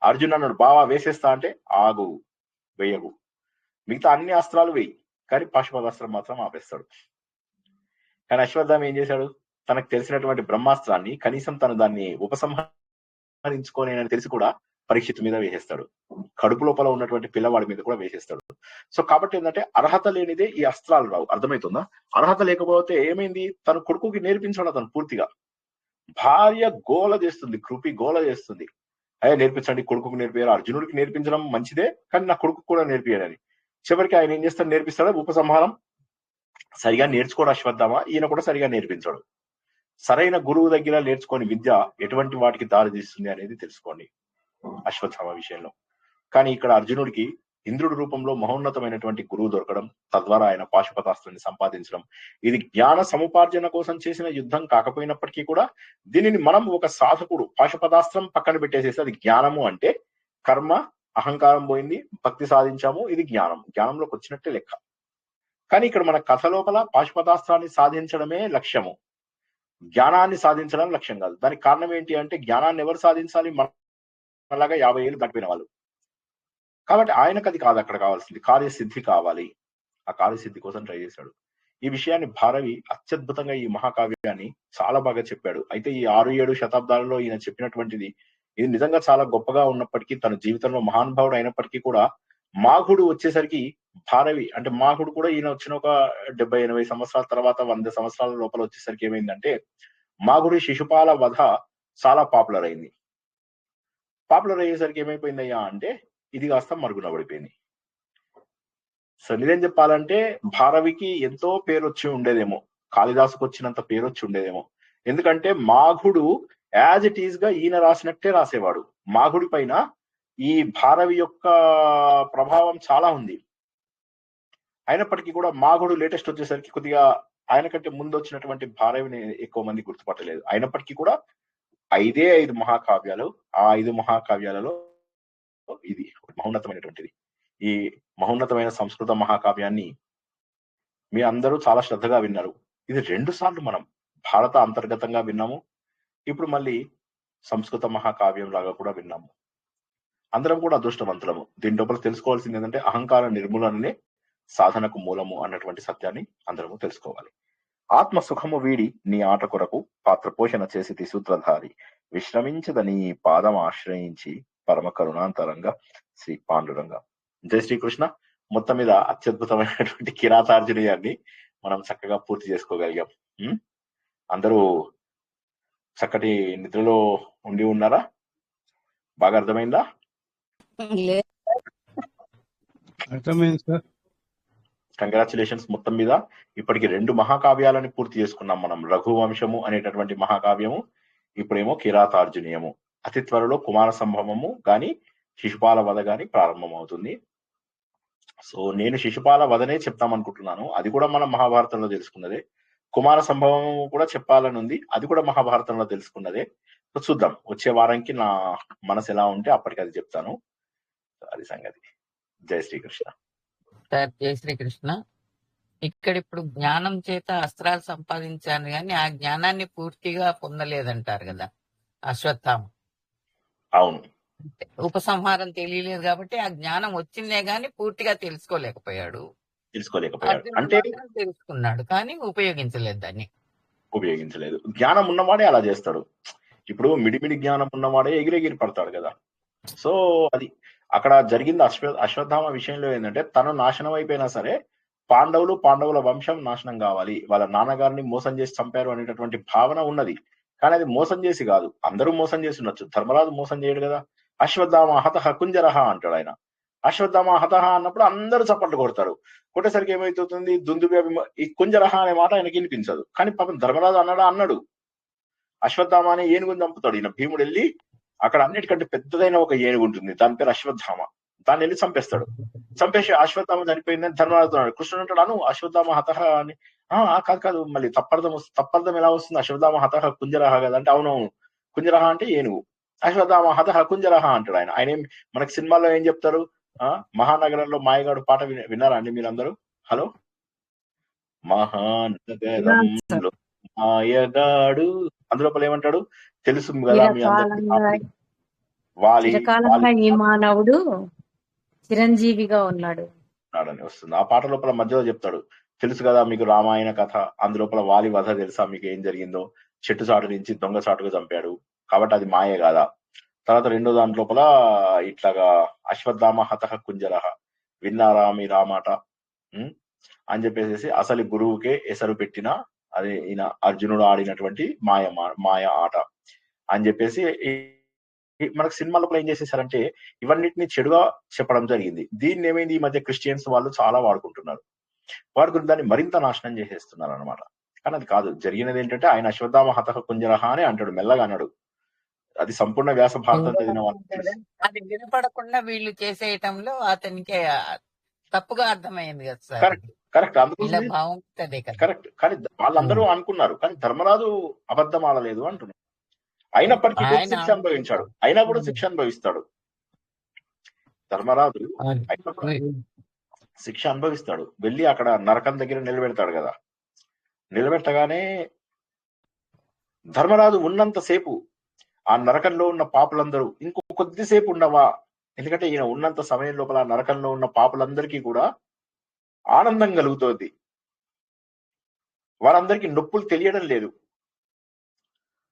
అర్జున్ అన్నాడు బావా వేసేస్తా అంటే ఆగు వేయగు, మిగతా అన్ని అస్త్రాలు వేయి, కానీ పాశుపతాస్త్రం మాత్రం ఆపేస్తాడు. కానీ అశ్వత్థామ ఏం చేశాడు, తనకు తెలిసినటువంటి బ్రహ్మాస్త్రాన్ని కనీసం తను దాన్ని ఉపసంహరించుకోలేనని తెలిసి కూడా పరీక్షిత్ మీద వేసేస్తాడు, కడుపు లోపల ఉన్నటువంటి పిల్లవాడి మీద కూడా వేసేస్తాడు. సో కాబట్టి ఏంటంటే అర్హత లేనిదే ఈ అస్త్రాలు రావు, అర్థమవుతుందా? అర్హత లేకపోతే ఏమైంది, తన కొడుకుకి నేర్పించాడు అతను పూర్తిగా. భార్య గోల చేస్తుంది, కృపి గోల చేస్తుంది, అయ్యా నేర్పించండి, కొడుకుకు నేర్పించారు, అర్జునుడికి నేర్పించడం మంచిదే కానీ నా కొడుకు కూడా నేర్పియాలని. చివరికి ఆయన ఏం చేస్తాడు, నేర్పిస్తాడు ఉపసంహారం. సరిగా నేర్చుకోడు అశ్వత్థామ, ఈయన కూడా సరిగా నేర్పించాడు. సరైన గురువు దగ్గర నేర్చుకోని విద్య ఎటువంటి వాటికి దారి తీస్తుంది అనేది తెలుసుకోండి అశ్వత్థామ విషయంలో. కానీ ఇక్కడ అర్జునుడికి ఇంద్రుడి రూపంలో మహోన్నతమైనటువంటి గురువు దొరకడం, తద్వారా ఆయన పాశుపతాస్త్రాన్ని సంపాదించడం, ఇది జ్ఞాన సముపార్జన కోసం చేసిన యుద్ధం కాకపోయినప్పటికీ కూడా దీనిని మనం ఒక సాధకుడు పాశుపతాస్త్రం పక్కన పెట్టేసేసి అది జ్ఞానము అంటే కర్మ అహంకారం పోయింది, భక్తి సాధించాము, ఇది జ్ఞానం, జ్ఞానంలోకి వచ్చినట్టే లెక్క. కానీ ఇక్కడ మన కథ లోపల పాశుపతాస్త్రాన్ని సాధించడమే లక్ష్యము, జ్ఞానాన్ని సాధించడం లక్ష్యం కాదు. దానికి కారణం ఏంటి అంటే జ్ఞానాన్ని ఎవరు సాధించాలి, మనలాగా 50 ఏళ్ళు దాటిపోయిన వాళ్ళు. కాబట్టి ఆయనకు అది కాదు అక్కడ కావాల్సింది, కార్యసిద్ధి కావాలి. ఆ కార్యసిద్ధి కోసం ట్రై చేశాడు. ఈ విషయాన్ని భారవి అత్యద్భుతంగా ఈ మహాకావ్యాన్ని చాలా బాగా చెప్పాడు. అయితే ఈ 6-7 శతాబ్దాలలో ఈయన చెప్పినటువంటిది ఇది నిజంగా చాలా గొప్పగా ఉన్నప్పటికీ, తన జీవితంలో మహానుభావుడు అయినప్పటికీ కూడా మాఘుడు వచ్చేసరికి భారవి అంటే మాఘుడు కూడా ఈయన వచ్చిన ఒక 70-80 సంవత్సరాల తర్వాత 100 సంవత్సరాల లోపల వచ్చేసరికి ఏమైందంటే మాఘుడి శిశుపాల వధ చాలా పాపులర్ అయింది. పాపులర్ అయ్యేసరికి ఏమైపోయిందయ్యా అంటే ఇది కాస్త మరుగున పడిపోయింది. సో నిజం చెప్పాలంటే భారవికి ఎంతో పేరు వచ్చి ఉండేదేమో, కాళిదాసుకు వచ్చినంత పేరు వచ్చి ఉండేదేమో. ఎందుకంటే మాఘుడు యాజ్ ఇట్ ఈజ్ గా ఈయన రాసినట్టే రాసేవాడు. మాఘుడి పైన ఈ భారవి యొక్క ప్రభావం చాలా ఉంది. అయినప్పటికీ కూడా మాఘుడు లేటెస్ట్ వచ్చేసరికి కొద్దిగా ఆయన కంటే ముందు వచ్చినటువంటి భారవిని ఎక్కువ మంది గుర్తుపట్టలేదు. అయినప్పటికీ కూడా 5 మహాకావ్యాలు, ఆ 5 మహాకావ్యాలలో ఇది మహోన్నతమైనటువంటిది. ఈ మహోన్నతమైన సంస్కృత మహాకావ్యాన్ని మీ అందరూ చాలా శ్రద్ధగా విన్నారు. ఇది 2 సార్లు మనం భారత అంతర్గతంగా విన్నాము, ఇప్పుడు మళ్ళీ సంస్కృత మహాకావ్యం లాగా కూడా విన్నాము. అందరం కూడా అదృష్టవంతులము. దీని లోపల తెలుసుకోవాల్సింది ఏంటంటే అహంకార నిర్మూలననే సాధనకు మూలము అన్నటువంటి సత్యాన్ని అందరము తెలుసుకోవాలి. ఆత్మ సుఖము వీడి నీ ఆట కొరకు పాత్ర పోషణ చేసి సూత్రధారి విశ్రమించదని పాదం ఆశ్రయించి పరమ కరుణాంతరంగా శ్రీ పాండురంగా. జై శ్రీకృష్ణ. మొత్తం మీద అత్యద్భుతమైనటువంటి కిరాతార్జునీయాన్ని మనం చక్కగా పూర్తి చేసుకోగలిగాం. అందరూ చక్కటి నిద్రలో ఉండి ఉన్నారా? బాగా అర్థమైందా? అర్థమైంది సార్. కంగ్రాచులేషన్స్. మొత్తం మీద ఇప్పటికి 2 మహాకావ్యాలని పూర్తి చేసుకున్నాం మనం. రఘువంశము అనేటటువంటి మహాకావ్యము, ఇప్పుడేమో కిరాతార్జునీయము. అతి త్వరలో కుమార సంభవము గాని శిశుపాల వధ గాని ప్రారంభం అవుతుంది. సో నేను శిశుపాల వధనే చెప్తామనుకుంటున్నాను, అది కూడా మనం మహాభారతంలో తెలుసుకున్నదే. కుమార సంభవం కూడా చెప్పాలని ఉంది, అది కూడా మహాభారతంలో తెలుసుకున్నదే. సో చూద్దాం, వచ్చే వారానికి నా మనసు ఎలా ఉంటే అప్పటికి అది చెప్తాను. అది సంగతి. జై శ్రీకృష్ణ. సార్ జై శ్రీకృష్ణ. ఇక్కడ ఇప్పుడు జ్ఞానం చేత అస్త్రాలు సంపాదించాను కానీ ఆ జ్ఞానాన్ని పూర్తిగా పొందలేదంటారు కదా అశ్వత్థామ. అవును, ఉపసంహారం తెలియలేదు కాబట్టి ఆ జ్ఞానం వచ్చిందే గాని పూర్తిగా తెలుసుకోలేకపోయాడు. అంటే తెలుసుకున్నాడు కానీ ఉపయోగించలేదు, దాన్ని ఉపయోగించలేదు. జ్ఞానం ఉన్నవాడే అలా చేస్తాడు. ఇప్పుడు మిడిమిడి జ్ఞానం ఉన్నవాడే ఎగిరెగిరి పడతాడు కదా. సో అది అక్కడ జరిగింది. అశ్వత్థామ విషయంలో ఏంటంటే తను నాశనం అయిపోయినా సరే పాండవుల వంశం నాశనం కావాలి, వాళ్ళ నాన్నగారిని మోసం చేసి చంపారు అనేటటువంటి భావన ఉన్నది. కానీ అది మోసం చేసి కాదు, అందరూ మోసం చేసి ఉండొచ్చు, ధర్మరాజు మోసం చేయడు కదా. అశ్వత్థామ హతః కుంజరః అంటాడు ఆయన. అశ్వత్థామ హతః అన్నప్పుడు అందరూ చప్పట్లు కొడతారు. కొట్టేసరికి ఏమైతుంది, దుందుబి ఈ కుంజరః అనే మాట ఆయనకి వినిపించదు. కానీ పాపం ధర్మరాజు అన్నాడు అశ్వత్థామ అనే ఏనుగుని చంపుతాడు. ఈయన భీముడు వెళ్ళి అక్కడ అన్నిటికంటే పెద్దదైన ఒక ఏనుగు ఉంటుంది, దాని పేరు అశ్వత్థామ. దాన్ని వెళ్ళి చంపేస్తాడు. చంపేసి అశ్వత్థామ చనిపోయిందని ధర్మరాజు అన్నాడు. కృష్ణుడు అంటాడు అను అశ్వత్థామ హతః అని. కాదు మళ్ళీ తప్పర్థం ఎలా వస్తుంది, అశ్వత్థామ హతః కుంజరః కదా అంటే అవునవును కుంజరః అంటే ఏనుగు, అశ్వత్థామ హతః కుంజరః అంటాడు ఆయన. ఆయన మనకి సినిమాలో ఏం చెప్తారు, మహానగరంలో మాయగాడు పాట విన్నారా అండి మీరందరూ? హలో, మహానగరంలో మాయగాడు అందులోపల ఏమంటాడు తెలుసు కదా మీ అందరికీ. వాలి చిరకాలంగా ఈ మానవుడు చిరంజీవిగా ఉన్నాడు. అని వస్తుంది. ఆ పాట లోపల మధ్యలో చెప్తాడు, తెలుసు కదా మీకు రామాయణ కథ, అందులోపల వాలి వధ తెలుసా మీకు ఏం జరిగిందో, చెట్టు చాటు నుంచి దొంగ చాటుగా చంపాడు కాబట్టి అది మాయే కాదా. తర్వాత రెండో దాని లోపల ఇట్లాగా అశ్వత్థామ హతః కుంజరః, విన్నారా మీ రామాట అని చెప్పేసి అసలు గురువుకే ఎసరు పెట్టిన అది ఈయన అర్జునుడు ఆడినటువంటి మాయ ఆట అని చెప్పేసి మనకు సినిమా లోపల ఏం చేసేసారంటే ఇవన్నిటిని చెడుగా చెప్పడం జరిగింది. దీన్ని ఏమైంది ఈ మధ్య క్రిస్టియన్స్ వాళ్ళు చాలా వాడుకుంటున్నారు. వాడుకుని దాన్ని మరింత నాశనం చేసేస్తున్నారు అనమాట. కానీ అది కాదు, జరిగినది ఏంటంటే ఆయన అశ్వత్థామ హతః కుంజరః అని అంటాడు, మెల్లగా అన్నాడు. అది సంపూర్ణ వ్యాస భారతం చదివిన వాళ్ళు అది వినపడకుండా వీళ్ళు చేసేయటంలో అతనికి తప్పుగా అర్థమైంది కదా సార్. కరెక్ట్ కరెక్ట్ ఇలా అందుకోసం భావం అదే కదా. కరెక్ట్. కానీ వాళ్ళందరూ అనుకున్నారు, కానీ ధర్మరాజు అబద్ధం ఆడలేదు అంటున్నారు. అయినప్పటికీ కూడా ఆయన శిక్ష అనుభవించాడు, అయినా కూడా శిక్ష అనుభవిస్తాడు ధర్మరాజు. అయినప్పుడు శిక్ష అనుభవిస్తాడు, వెళ్ళి అక్కడ నరకం దగ్గర నిలబెడతాడు కదా. నిలబెట్టగానే ధర్మరాజు ఉన్నంతసేపు ఆ నరకంలో ఉన్న పాపులందరూ ఇంకో కొద్దిసేపు ఉండవా, ఎందుకంటే ఈయన ఉన్నంత సమయం లోపల ఆ నరకంలో ఉన్న పాపులందరికీ కూడా ఆనందం కలుగుతోంది. వాళ్ళందరికీ నొప్పులు తెలియడం లేదు.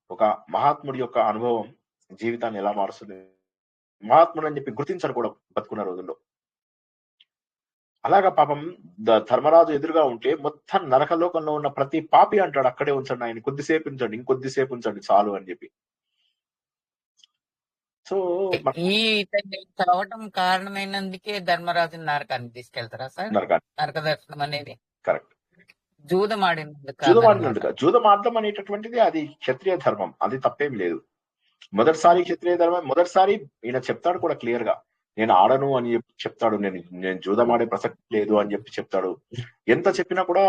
ఒక మహాత్ముడి యొక్క అనుభవం జీవితాన్ని ఎలా మారుస్తుంది, మహాత్ముడు అని చెప్పి గుర్తించరు కూడా బతుకున్న రోజుల్లో. అలాగా పాపం ధర్మరాజు ఎదురుగా ఉంటే మొత్తం నరకలోకంలో ఉన్న ప్రతి పాపి అంటాడు అక్కడే ఉంచండి, ఆయన కొద్దిసేపు ఉంచండి, ఇంకొద్దిసేపు ఉంచండి చాలు అని చెప్పి. సో ఈ ఇతన్ని చదవటం కారణమైనందుకే ధర్మరాజుని నరకాన్ని తీసుకెళ్తారా సార్? నరక దర్శనం అనేది కరెక్ట్. జూదమాడినందుకు. జూదం ఆడడం అనేటటువంటిది అది క్షత్రియ ధర్మం, అది తప్పేం లేదు. మొదటిసారి క్షత్రియ ధర్మం, మొదటిసారి ఈయన చెప్తాడు కూడా క్లియర్ గా, నేను ఆడను అని చెప్తాడు, నేను జూదం ఆడే ప్రసక్తి లేదు అని చెప్పి చెప్తాడు. ఎంత చెప్పినా కూడా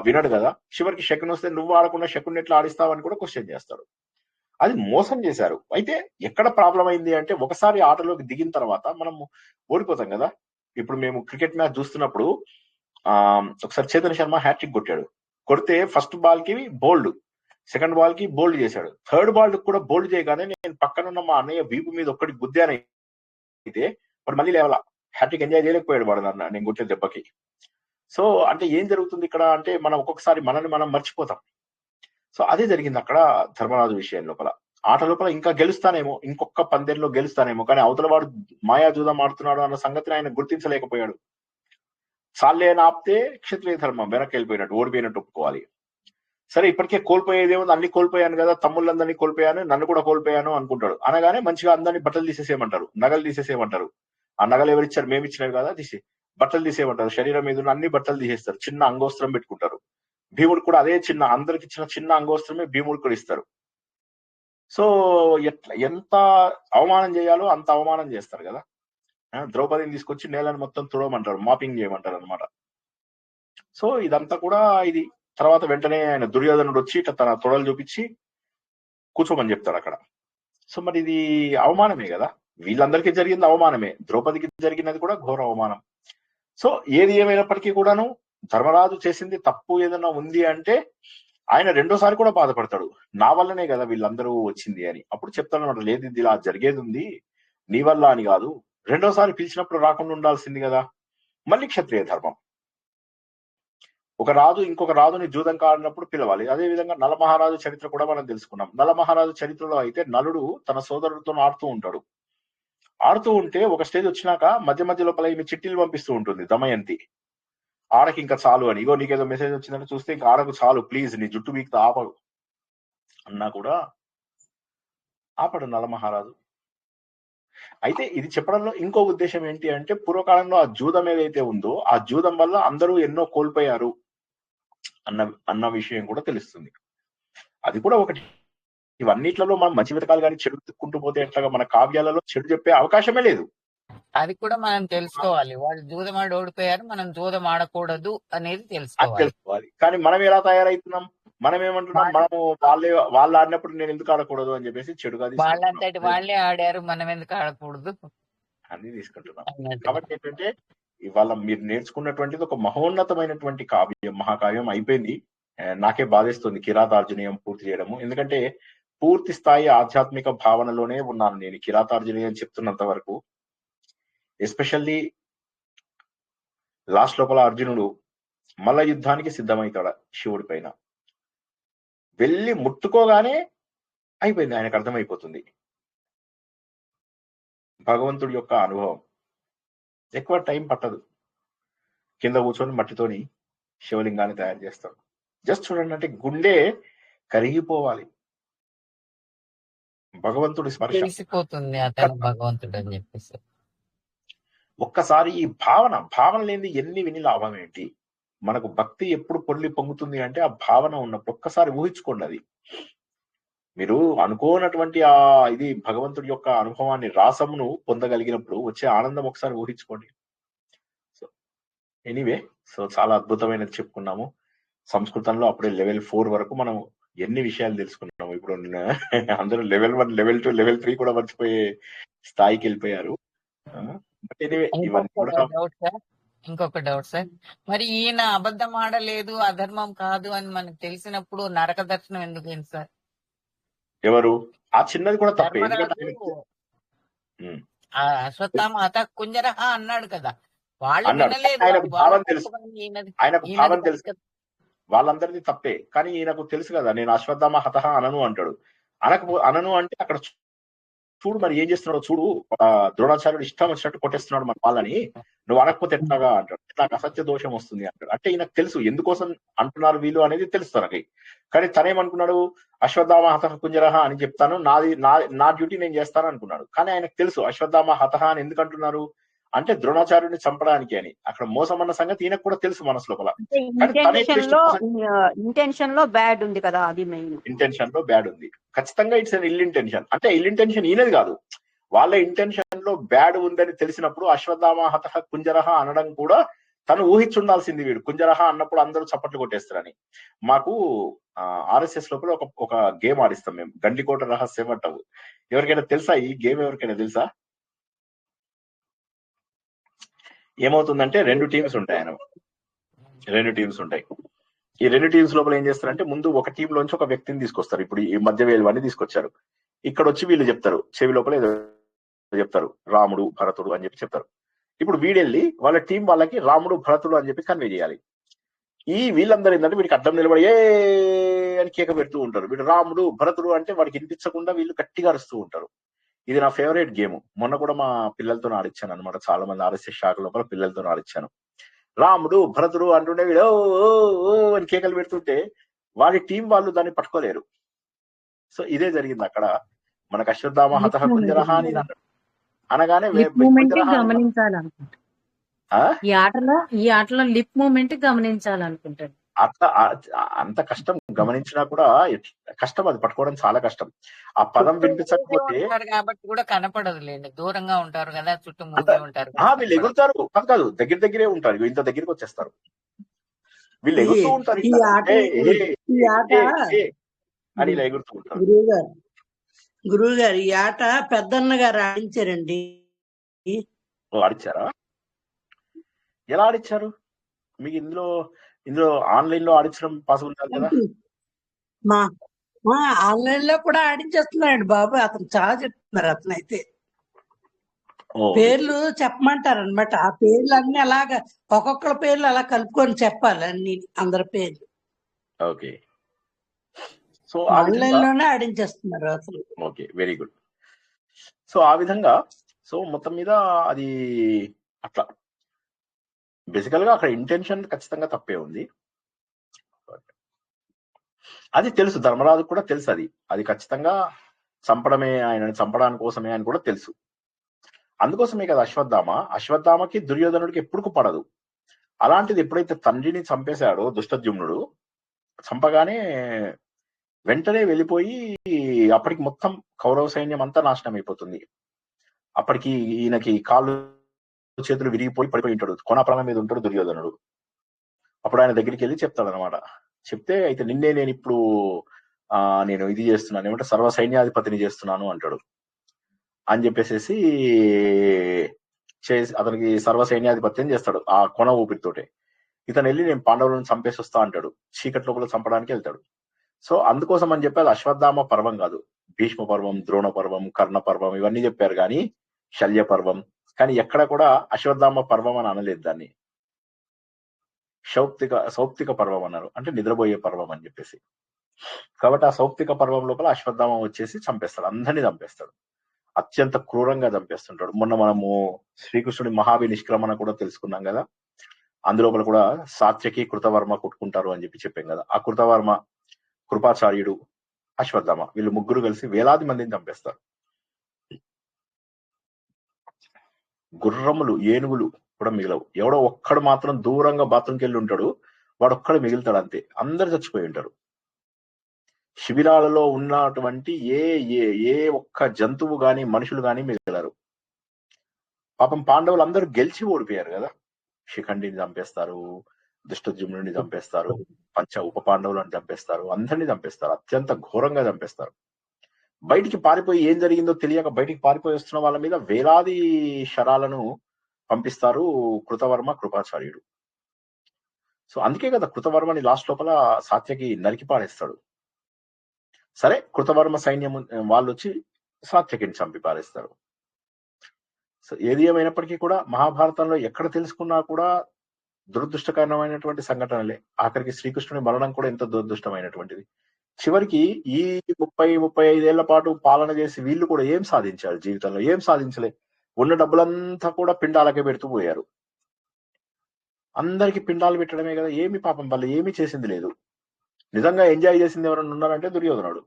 వినడు కదా. చివరికి శకుని వస్తే నువ్వు ఆడకుండా శకుని ఎట్లా ఆడిస్తావు అని కూడా క్వశ్చన్ చేస్తాడు. అది మోసం చేశారు. అయితే ఎక్కడ ప్రాబ్లం అయింది అంటే ఒకసారి ఆటలోకి దిగిన తర్వాత మనం ఓడిపోతాం కదా. ఇప్పుడు మేము క్రికెట్ మ్యాచ్ చూస్తున్నప్పుడు ఒకసారి చేతన్ శర్మ హ్యాట్రిక్ కొట్టాడు, కొడితే ఫస్ట్ బాల్ కి బోల్డ్, సెకండ్ బాల్ కి బోల్డ్ చేశాడు, థర్డ్ బాల్ కూడా బోల్డ్ చేయగానే నేను పక్కనున్న మా అన్నయ్య వీపు మీద ఒక్కటి గుద్దాను, అయితే వాడు మళ్ళీ లేవాల, హ్యాట్రిక్ ఎంజాయ్ చేయలేకపోయాడు వాడు నేను కొట్టే దెబ్బకి. సో అంటే ఏం జరుగుతుంది ఇక్కడ అంటే మనం ఒక్కొక్కసారి మనల్ని మనం మర్చిపోతాం. సో అదే జరిగింది అక్కడ ధర్మరాజు విషయం లోపల. ఆట లోపల ఇంకా గెలుస్తానేమో, ఇంకొక పందెంలో గెలుస్తానేమో, కానీ అవతల వాడు మాయా జూదం ఆడుతున్నాడు అన్న సంగతిని ఆయన గుర్తించలేకపోయాడు. చాలే అని ఆపితే క్షత్రియ ధర్మం వెనక్కి వెళ్ళిపోయినట్టు, ఓడిపోయినట్టు ఒప్పుకోవాలి. సరే ఇప్పటికే కోల్పోయేదేమో, అన్ని కోల్పోయాను కదా, తమ్ముళ్ళందరినీ కోల్పోయాను, నన్ను కూడా కోల్పోయాను అనుకుంటాడు. అనగానే మంచిగా అందరినీ బట్టలు తీసేసేయమంటారు, నగలు తీసేసేయమంటారు. ఆ నగలు ఎవరిచ్చారు, మేము ఇచ్చినవి కదా, బట్టలు తీసేయమంటారు. శరీరం మీద ఉన్న అన్ని బట్టలు తీసేస్తారు, చిన్న అంగోస్త్రం పెట్టుకుంటారు. భీముడు కూడా అదే చిన్న, అందరికి ఇచ్చిన చిన్న అంగోస్త్రమే భీముడు కూడా ఇస్తారు. సో ఎంత అవమానం చేయాలో అంత అవమానం చేస్తారు కదా. ద్రౌపదిని తీసుకొచ్చి నేలను మొత్తం తుడవమంటారు, మాపింగ్ చేయమంటారు అనమాట. సో ఇదంతా కూడా ఇది తర్వాత వెంటనే ఆయన దుర్యోధనుడు వచ్చి ఇట్లా తన తొడలు చూపించి కూర్చోమని చెప్తాడు అక్కడ. సో మరి ఇది అవమానమే కదా, వీళ్ళందరికీ జరిగింది అవమానమే, ద్రౌపదికి జరిగినది కూడా ఘోర అవమానం. సో ఏది ఏమైనప్పటికీ కూడాను ధర్మరాజు చేసింది తప్పు ఏదైనా ఉంది అంటే ఆయన రెండోసారి కూడా బాధపడతాడు, నా వల్లనే కదా వీళ్ళందరూ వచ్చింది అని. అప్పుడు చెప్తాడు అనమాట, లేదు ఇది ఇలా జరిగేది ఉంది, నీ వల్ల అని కాదు, రెండోసారి పిలిచినప్పుడు రాకుండా ఉండాల్సింది కదా. మళ్ళీ క్షత్రియ ధర్మం, ఒక రాజు ఇంకొక రాజుని జూదం కాడినప్పుడు పిలవాలి. అదే విధంగా నలమహారాజు చరిత్ర కూడా మనం తెలుసుకున్నాం. నలమహారాజు చరిత్రలో అయితే నలుడు తన సోదరుడితో ఆడుతూ ఉంటాడు. ఆడుతూ ఉంటే ఒక స్టేజ్ వచ్చినాక మధ్య మధ్య లోపల ఈమె చిట్టీలు పంపిస్తూ ఉంటుంది దమయంతి, ఆడకి ఇంకా చాలు అని, ఇగో నీకేదో మెసేజ్ వచ్చిందని చూస్తే ఇంకా ఆడకు చాలు ప్లీజ్, నీ జుట్టు వీక్తో ఆపడు అన్నా కూడా ఆపడు నలమహారాజు. అయితే ఇది చెప్పడంలో ఇంకో ఉద్దేశం ఏంటి అంటే పూర్వకాలంలో ఆ జూదం ఏదైతే ఉందో ఆ జూదం వల్ల అందరూ ఎన్నో కోల్పోయారు అన్న విషయం కూడా తెలుస్తుంది. అది కూడా ఒకటి. ఇవన్నిట్లలో మనం మంచి వెతకాలు కానీ చెడు వెతుక్కుంటూ పోతే ఎట్లాగా మన కావ్యాలలో చెడు చెప్పే అవకాశమే లేదు. అది కూడా మనం తెలుసుకోవాలి, వాళ్ళు జూదం ఆడి ఓడిపోయారు, మనం జూదం ఆడకూడదు అనేది తెలుసుకోవాలి. కానీ మనం ఎలా తయారైతున్నాం, మనం ఏమంటున్నాం, మనము వాళ్ళు ఆడినప్పుడు నేను ఎందుకు ఆడకూడదు అని చెప్పేసి చెడుగా వాళ్ళంతటి వాళ్ళే ఆడారు, మనం ఎందుకు ఆడకూడదు అని తీసుకుంటున్నాం. కాబట్టి ఏంటంటే ఇవాళ మీరు నేర్చుకున్నటువంటిది ఒక మహోన్నతమైనటువంటి కావ్యం, మహాకావ్యం అయిపోయింది. నాకే బాధేస్తుంది కిరాతార్జునీయం పూర్తి చేయడము, ఎందుకంటే పూర్తి స్థాయి ఆధ్యాత్మిక భావనలోనే ఉన్నాను నేను కిరాతార్జుని అని చెప్తున్నంత వరకు. ఎస్పెషల్లీ లాస్ట్ లోపల అర్జునుడు మల్ల యుద్ధానికి సిద్ధమవుతాడు శివుడి పైన. వెళ్ళి ముట్టుకోగానే అయిపోయింది, ఆయనకు అర్థమైపోతుంది భగవంతుడి యొక్క అనుభవం. ఎక్కువ టైం పట్టదు, కింద కూర్చొని మట్టితోని శివలింగాన్ని తయారు చేస్తాడు. జస్ట్ చూడండి, అంటే గుండె కరిగిపోవాలి భగవంతుడి స్పర్శ. తెలిసిపోతుంది అతను భగవంతుడు అని చెప్పేసి. ఒక్కసారి ఈ భావన లేని ఎన్ని విని లాభం ఏంటి? మనకు భక్తి ఎప్పుడు పొల్లి పొంగుతుంది అంటే ఆ భావన ఉన్నప్పుడు. ఒక్కసారి ఊహించుకోండి, అది మీరు అనుకోనటువంటి ఆ ఇది భగవంతుడి యొక్క అనుభవాన్ని, రాసమును పొందగలిగినప్పుడు వచ్చే ఆనందం ఒకసారి ఊహించుకోండి. సో ఎనీవే, సో చాలా అద్భుతమైనది చెప్పుకున్నాము. సంస్కృతంలో అప్పుడే లెవెల్ 4 వరకు మనం ఎన్ని విషయాలు తెలుసుకున్నాము. ఇప్పుడు అందరూ లెవెల్ 1, లెవెల్ 2, లెవెల్ 3 కూడా మర్చిపోయే స్థాయికి వెళ్ళిపోయారు. బట్ ఎనీవే, ఇవన్నీ కూడా ఇంకొక డౌట్ సార్, మరి ఈయన అబద్ధం ఆడలేదు, అధర్మం కాదు అని మనకు తెలిసినప్పుడు నరక దర్శనం ఎందుకు అయింది సార్? ఎవరు ఆ చిన్నది కూడా తప్పే, ఎందుకంటే ధర్మరాజు అశ్వత్థామ హత కుంజరహ అన్నాడు కదా, వాళ్ళు అన్నాడు. వినలేదు. ఆయనకు భావం తెలుసు, ఆయనకు భావం ఈయనది తెలుసు, వాళ్ళందరిది తప్పే. కానీ ఈయనకు తెలుసు కదా, నేను అశ్వత్థామ హతహ అనను అంటాడు. అనను అంటే అక్కడ చూడు మరి ఏం చేస్తున్నాడో చూడు, ద్రోణాచార్యుడు ఇష్టం వచ్చినట్టు కొట్టేస్తున్నాడు మన వాళ్ళని, నువ్వు అనకపోతే ఎట్లాగా అంటాడు. నాకు అసత్య దోషం వస్తుంది అంటాడు. అంటే ఈయనకు తెలుసు ఎందుకోసం అంటున్నారు వీళ్ళు అనేది తెలుసు తనకి. కానీ తనేమనుకున్నాడు, అశ్వత్థామ హతహ కుంజరహ అని చెప్తాను, నా డ్యూటీ నేను చేస్తాను అనుకున్నాడు. కానీ ఆయనకు తెలుసు అశ్వత్థామ హతహ అని ఎందుకు అంటున్నారు అంటే ద్రోణాచార్యుడిని చంపడానికి అని. అక్కడ మోసం అన్న సంగతి ఈయనకు కూడా తెలుసు మనసు లోపల. ఇంటెన్షన్ లో బ్యాడ్ ఉంది కదా, అది మెయిన్. ఇంటెన్షన్ లో బ్యాడ్ ఉంది ఖచ్చితంగా. It's an ill intention. అంటే ఇల్ ఇంటెన్షన్ ఈయనది కాదు, వాళ్ళ ఇంటెన్షన్ లో బ్యాడ్ ఉందని తెలిసినప్పుడు అశ్వత్థామ హతహ కుంజరహ అనడం కూడా తను ఊహించుండాల్సింది. వీడు కుంజరహ అన్నప్పుడు అందరూ చప్పట్లు కొట్టేస్తారని. మాకు RSS లోపల ఒక గేమ్ ఆడిస్తాం మేము, గండికోట రహస్యం అంటావు. ఎవరికైనా తెలుసా ఈ గేమ్? ఎవరికైనా తెలుసా? ఏమవుతుందంటే 2 టీమ్స్ ఉంటాయి ఆయన, 2 టీమ్స్ ఉంటాయి. ఈ 2 టీమ్స్ లోపల ఏం చేస్తారంటే, ముందు ఒక టీం లోంచి ఒక వ్యక్తిని తీసుకొస్తారు. ఇప్పుడు ఈ మధ్య వేలువాన్ని తీసుకొచ్చారు. ఇక్కడ వచ్చి వీళ్ళు చెప్తారు, చెవి లోపల ఏదో చెప్తారు, రాముడు భరతుడు అని చెప్పి చెప్తారు. ఇప్పుడు వీడెళ్ళి వాళ్ళ టీం వాళ్ళకి రాముడు భరతుడు అని చెప్పి కన్వే చేయాలి. ఈ వీళ్ళందరూ ఏంటంటే వీడికి అడ్డం నిలబడి ఏ అని కేక పెడుతూ ఉంటారు. వీడు రాముడు భరతుడు అంటే వాడికి వినిపించకుండా వీళ్ళు గట్టిగా అరుస్తూ ఉంటారు. ఇది నా ఫేవరెట్ గేమ్. మొన్న కూడా మా పిల్లలతో ఆడిచ్చాను అనమాట. చాలా మంది RSS శాఖ లోపల పిల్లలతో ఆడిచ్చాను. రాముడు భరతుడు అంటుండే వీడు ఓ అని కేకలు పెడుతుంటే వాడి టీం వాళ్ళు దాన్ని పట్టుకోలేరు. సో ఇదే జరిగింది అక్కడ. మనకు అశ్వత్థామ హతహ కుంజరహ అని అనగానే గమనించాలనుకుంటా, ఈ ఆటలో లిప్ మూమెంట్ గమనించాలనుకుంటాను. అట్లా అంత కష్టం గమనించినా కూడా కష్టం, అది పట్టుకోవడం చాలా కష్టం. ఆ పదం వినిపించకపోతే కాబట్టి కూడా కనపడదులేండి, దూరంగా ఉంటారు కదా, చుట్టూ మూగే ఉంటారు. వీళ్ళు ఎగురుతారు కాదు, దగ్గరే ఉంటారు, ఇంత దగ్గరికి వచ్చేస్తారు. వీళ్ళు ఎగురుతూ ఉంటారు అని ఇలా ఎగురుతూ ఉంటారు. గురువు గారు ఈ ఆట పెద్దన్న గారు ఆడించారండి. ఆడిచ్చారా? ఎలా ఆడిచ్చారు? మీకు ఇందులో ఆన్లైన్ లో ఆడించడం పాసిబుల్ కాదు కదా? ఆన్లైన్ లో కూడా ఆడించేస్తున్నాడు బాబు. అతను చాలా చెప్తున్నారు. అతను అయితే పేర్లు చెప్పమంటారు అనమాట. ఆ పేర్లు అన్ని అలాగా ఒక్కొక్కళ్ళ పేర్లు అలా కలుపుకొని చెప్పాలి, అన్ని అందరి పేర్లు. ఓకే, సో ఆన్లైన్ లోనే ఆడించేస్తున్నారు అసలు. Okay, very good. సో ఆ విధంగా సో మొత్తం మీద అది అట్లా బేసికల్ గా అక్కడ ఇంటెన్షన్ ఖచ్చితంగా తప్పే ఉంది. అది తెలుసు, ధర్మరాజు కూడా తెలుసు. అది ఖచ్చితంగా చంపడమే, ఆయనని చంపడానికి కోసమే అని కూడా తెలుసు. అందుకోసమే కదా అశ్వత్థామకి దుర్యోధనుడికి ఎప్పుడు పడదు. అలాంటిది ఎప్పుడైతే తండ్రిని చంపేశాడో దుష్టద్యుమ్నుడు, చంపగానే వెంటనే వెళ్ళిపోయి అప్పటికి మొత్తం కౌరవ సైన్యం అంతా నాశనం అయిపోతుంది. అప్పటికి ఈయనకి కాళ్ళు చేతులు విరిగిపోయి పడిపోయి ఉంటాడు, కోణాప్రాణం మీద ఉంటాడు దుర్యోధనుడు. అప్పుడు ఆయన దగ్గరికి వెళ్ళి చెప్తాడు అనమాట. చెప్తే అయితే నిన్నే నేను ఇప్పుడు నేను ఇది చేస్తున్నాను, ఏమంటే సర్వ సైన్యాధిపతిని చేస్తున్నాను అంటాడు. అని చెప్పేసి అతనికి సర్వ సైన్యాధిపత్యం చేస్తాడు ఆ కొన ఊపిరితోటే. ఇతను వెళ్ళి నేను పాండవులను చంపేసి వస్తా అంటాడు. చీకటి లోపల చంపడానికి వెళ్తాడు. సో అందుకోసం అని చెప్పి అది అశ్వత్థామ పర్వం కాదు. భీష్మ పర్వం, ద్రోణ పర్వం, కర్ణ పర్వం ఇవన్నీ చెప్పారు కానీ శల్య పర్వం, కానీ ఎక్కడ కూడా అశ్వత్థామ పర్వం అని అనలేదు దాన్ని. సౌప్తిక పర్వం అన్నారు, అంటే నిద్రపోయే పర్వం అని చెప్పేసి. కాబట్టి ఆ సౌప్తిక పర్వం లోపల అశ్వత్థామ వచ్చేసి చంపేస్తాడు, అందరినీ చంపేస్తాడు, అత్యంత క్రూరంగా చంపేస్తుంటాడు. మొన్న మనము శ్రీకృష్ణుడి మహావి నిష్క్రమణ కూడా తెలుసుకున్నాం కదా, అందులోపల కూడా సాత్యకి కృతవర్మ కొట్టుకుంటారు అని చెప్పాం కదా. ఆ కృతవర్మ, కృపాచార్యుడు, అశ్వత్థామ వీళ్ళు ముగ్గురు కలిసి వేలాది మందిని చంపేస్తారు. గుర్రములు, ఏనుగులు కూడా మిగలవు. ఎవడో ఒక్కడు మాత్రం దూరంగా బాత్రూమ్కి వెళ్ళి ఉంటాడు, వాడు ఒక్కడు మిగులుతాడు అంతే, అందరు చచ్చిపోయి ఉంటారు. శిబిరాలలో ఉన్నటువంటి ఏ ఒక్క జంతువు గాని మనుషులు గాని మిగలరు. పాపం పాండవులు అందరూ గెలిచి ఓడిపోయారు కదా. శిఖండిని చంపేస్తారు, దుష్టజుమ్నుడిని చంపేస్తారు, పంచ ఉప పాండవులను చంపేస్తారు, అందరినీ చంపేస్తారు, అత్యంత ఘోరంగా చంపేస్తారు. బయటికి పారిపోయి ఏం జరిగిందో తెలియక బయటికి పారిపోయి వస్తున్న వాళ్ళ మీద వేలాది శరాలను పంపిస్తారు కృతవర్మ, కృపాచార్యుడు. సో అందుకే కదా కృతవర్మని లాస్ట్ లోపల సాత్యకి నరికి పారేస్తాడు. సరే, కృతవర్మ సైన్యం వాళ్ళు వచ్చి సాత్యకిని చంపి పారేస్తారు. సో ఏది ఏమైనప్పటికీ కూడా మహాభారతంలో ఎక్కడ తెలుసుకున్నా కూడా దురదృష్టకరమైనటువంటి సంఘటనలే. ఆఖరికి శ్రీకృష్ణుని మరణం కూడా ఎంత దురదృష్టమైనటువంటిది. చివరికి ఈ 30-35 ఏళ్ల పాటు పాలన చేసి వీళ్ళు కూడా ఏం సాధించారు జీవితంలో? ఏం సాధించలే. ఉన్న డబ్బులంతా కూడా పిండాలకే పెడుతూ పోయారు. అందరికి పిండాలు పెట్టడమే కదా, ఏమి పాపం వాళ్ళు ఏమీ చేసింది లేదు. నిజంగా ఎంజాయ్ చేసింది ఎవరైనా ఉన్నారంటే దుర్యోధనుడు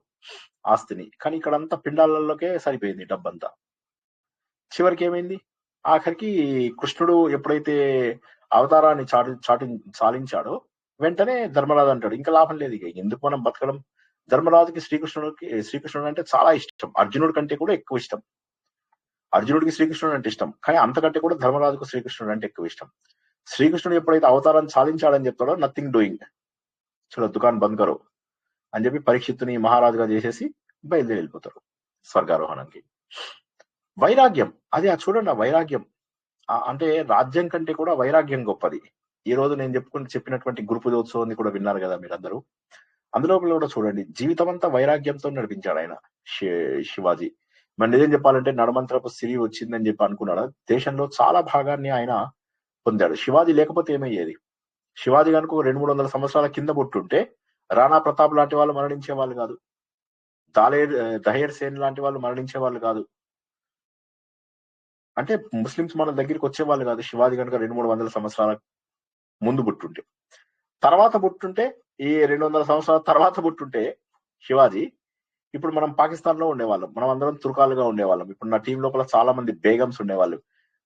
ఆస్తిని, కానీ ఇక్కడంతా పిండాలలోకే సరిపోయింది డబ్బంతా. చివరికి ఏమైంది? ఆఖరికి కృష్ణుడు ఎప్పుడైతే అవతారాన్ని చాలించాడో వెంటనే ధర్మరాజు అంటాడు, ఇంకా లాభం లేదు, ఇక ఎందుకు మనం బతకడం. ధర్మరాజుకి శ్రీకృష్ణుడు అంటే చాలా ఇష్టం, అర్జునుడి కంటే కూడా ఎక్కువ ఇష్టం. అర్జునుడికి శ్రీకృష్ణుడు అంటే ఇష్టం, కానీ అంతకంటే కూడా ధర్మరాజుకు శ్రీకృష్ణుడు అంటే ఎక్కువ ఇష్టం. శ్రీకృష్ణుడు ఎప్పుడైతే అవతారాన్ని సాధించాడని చెప్తాడో నథింగ్ డూయింగ్, చూడ దుకాన్ బంద్ కరో అని చెప్పి పరీక్షిత్తుని మహారాజుగా చేసేసి బయలుదేరి వెళ్ళిపోతారు స్వర్గారోహణానికి. వైరాగ్యం, అది చూడండి ఆ వైరాగ్యం. అంటే రాజ్యం కంటే కూడా వైరాగ్యం గొప్పది. ఈ రోజు నేను చెప్పినటువంటి గురు పూజోత్సవాన్ని కూడా విన్నారు కదా మీరందరూ. అందులో కూడా చూడండి, జీవితం అంతా వైరాగ్యంతో నడిపించాడు ఆయన శివాజీ. మరి నిజం చెప్పాలంటే నడమంత్రపు సిరి వచ్చిందని చెప్పి అనుకున్నాడు. దేశంలో చాలా భాగాన్ని ఆయన పొందాడు. శివాజీ లేకపోతే ఏమయ్యేది? శివాజీ కనుక 200-300 సంవత్సరాల కింద పుట్టుంటే రాణా ప్రతాప్ లాంటి వాళ్ళు మరణించే వాళ్ళు కాదు, దహేర్ సేన్ లాంటి వాళ్ళు మరణించే వాళ్ళు కాదు, అంటే ముస్లిమ్స్ మన దగ్గరికి వచ్చే వాళ్ళు కాదు. శివాజీ కనుక 200-300 సంవత్సరాల ముందు పుట్టుంటే, తర్వాత పుట్టుంటే, ఈ 200 సంవత్సరాల తర్వాత పుట్టుంటే శివాజీ, ఇప్పుడు మనం పాకిస్తాన్ లో ఉండేవాళ్ళం, మనం అందరం తుర్కాలుగా ఉండేవాళ్ళం. ఇప్పుడు నా టీం లోపల చాలా మంది బేగమ్స్ ఉండేవాళ్ళు,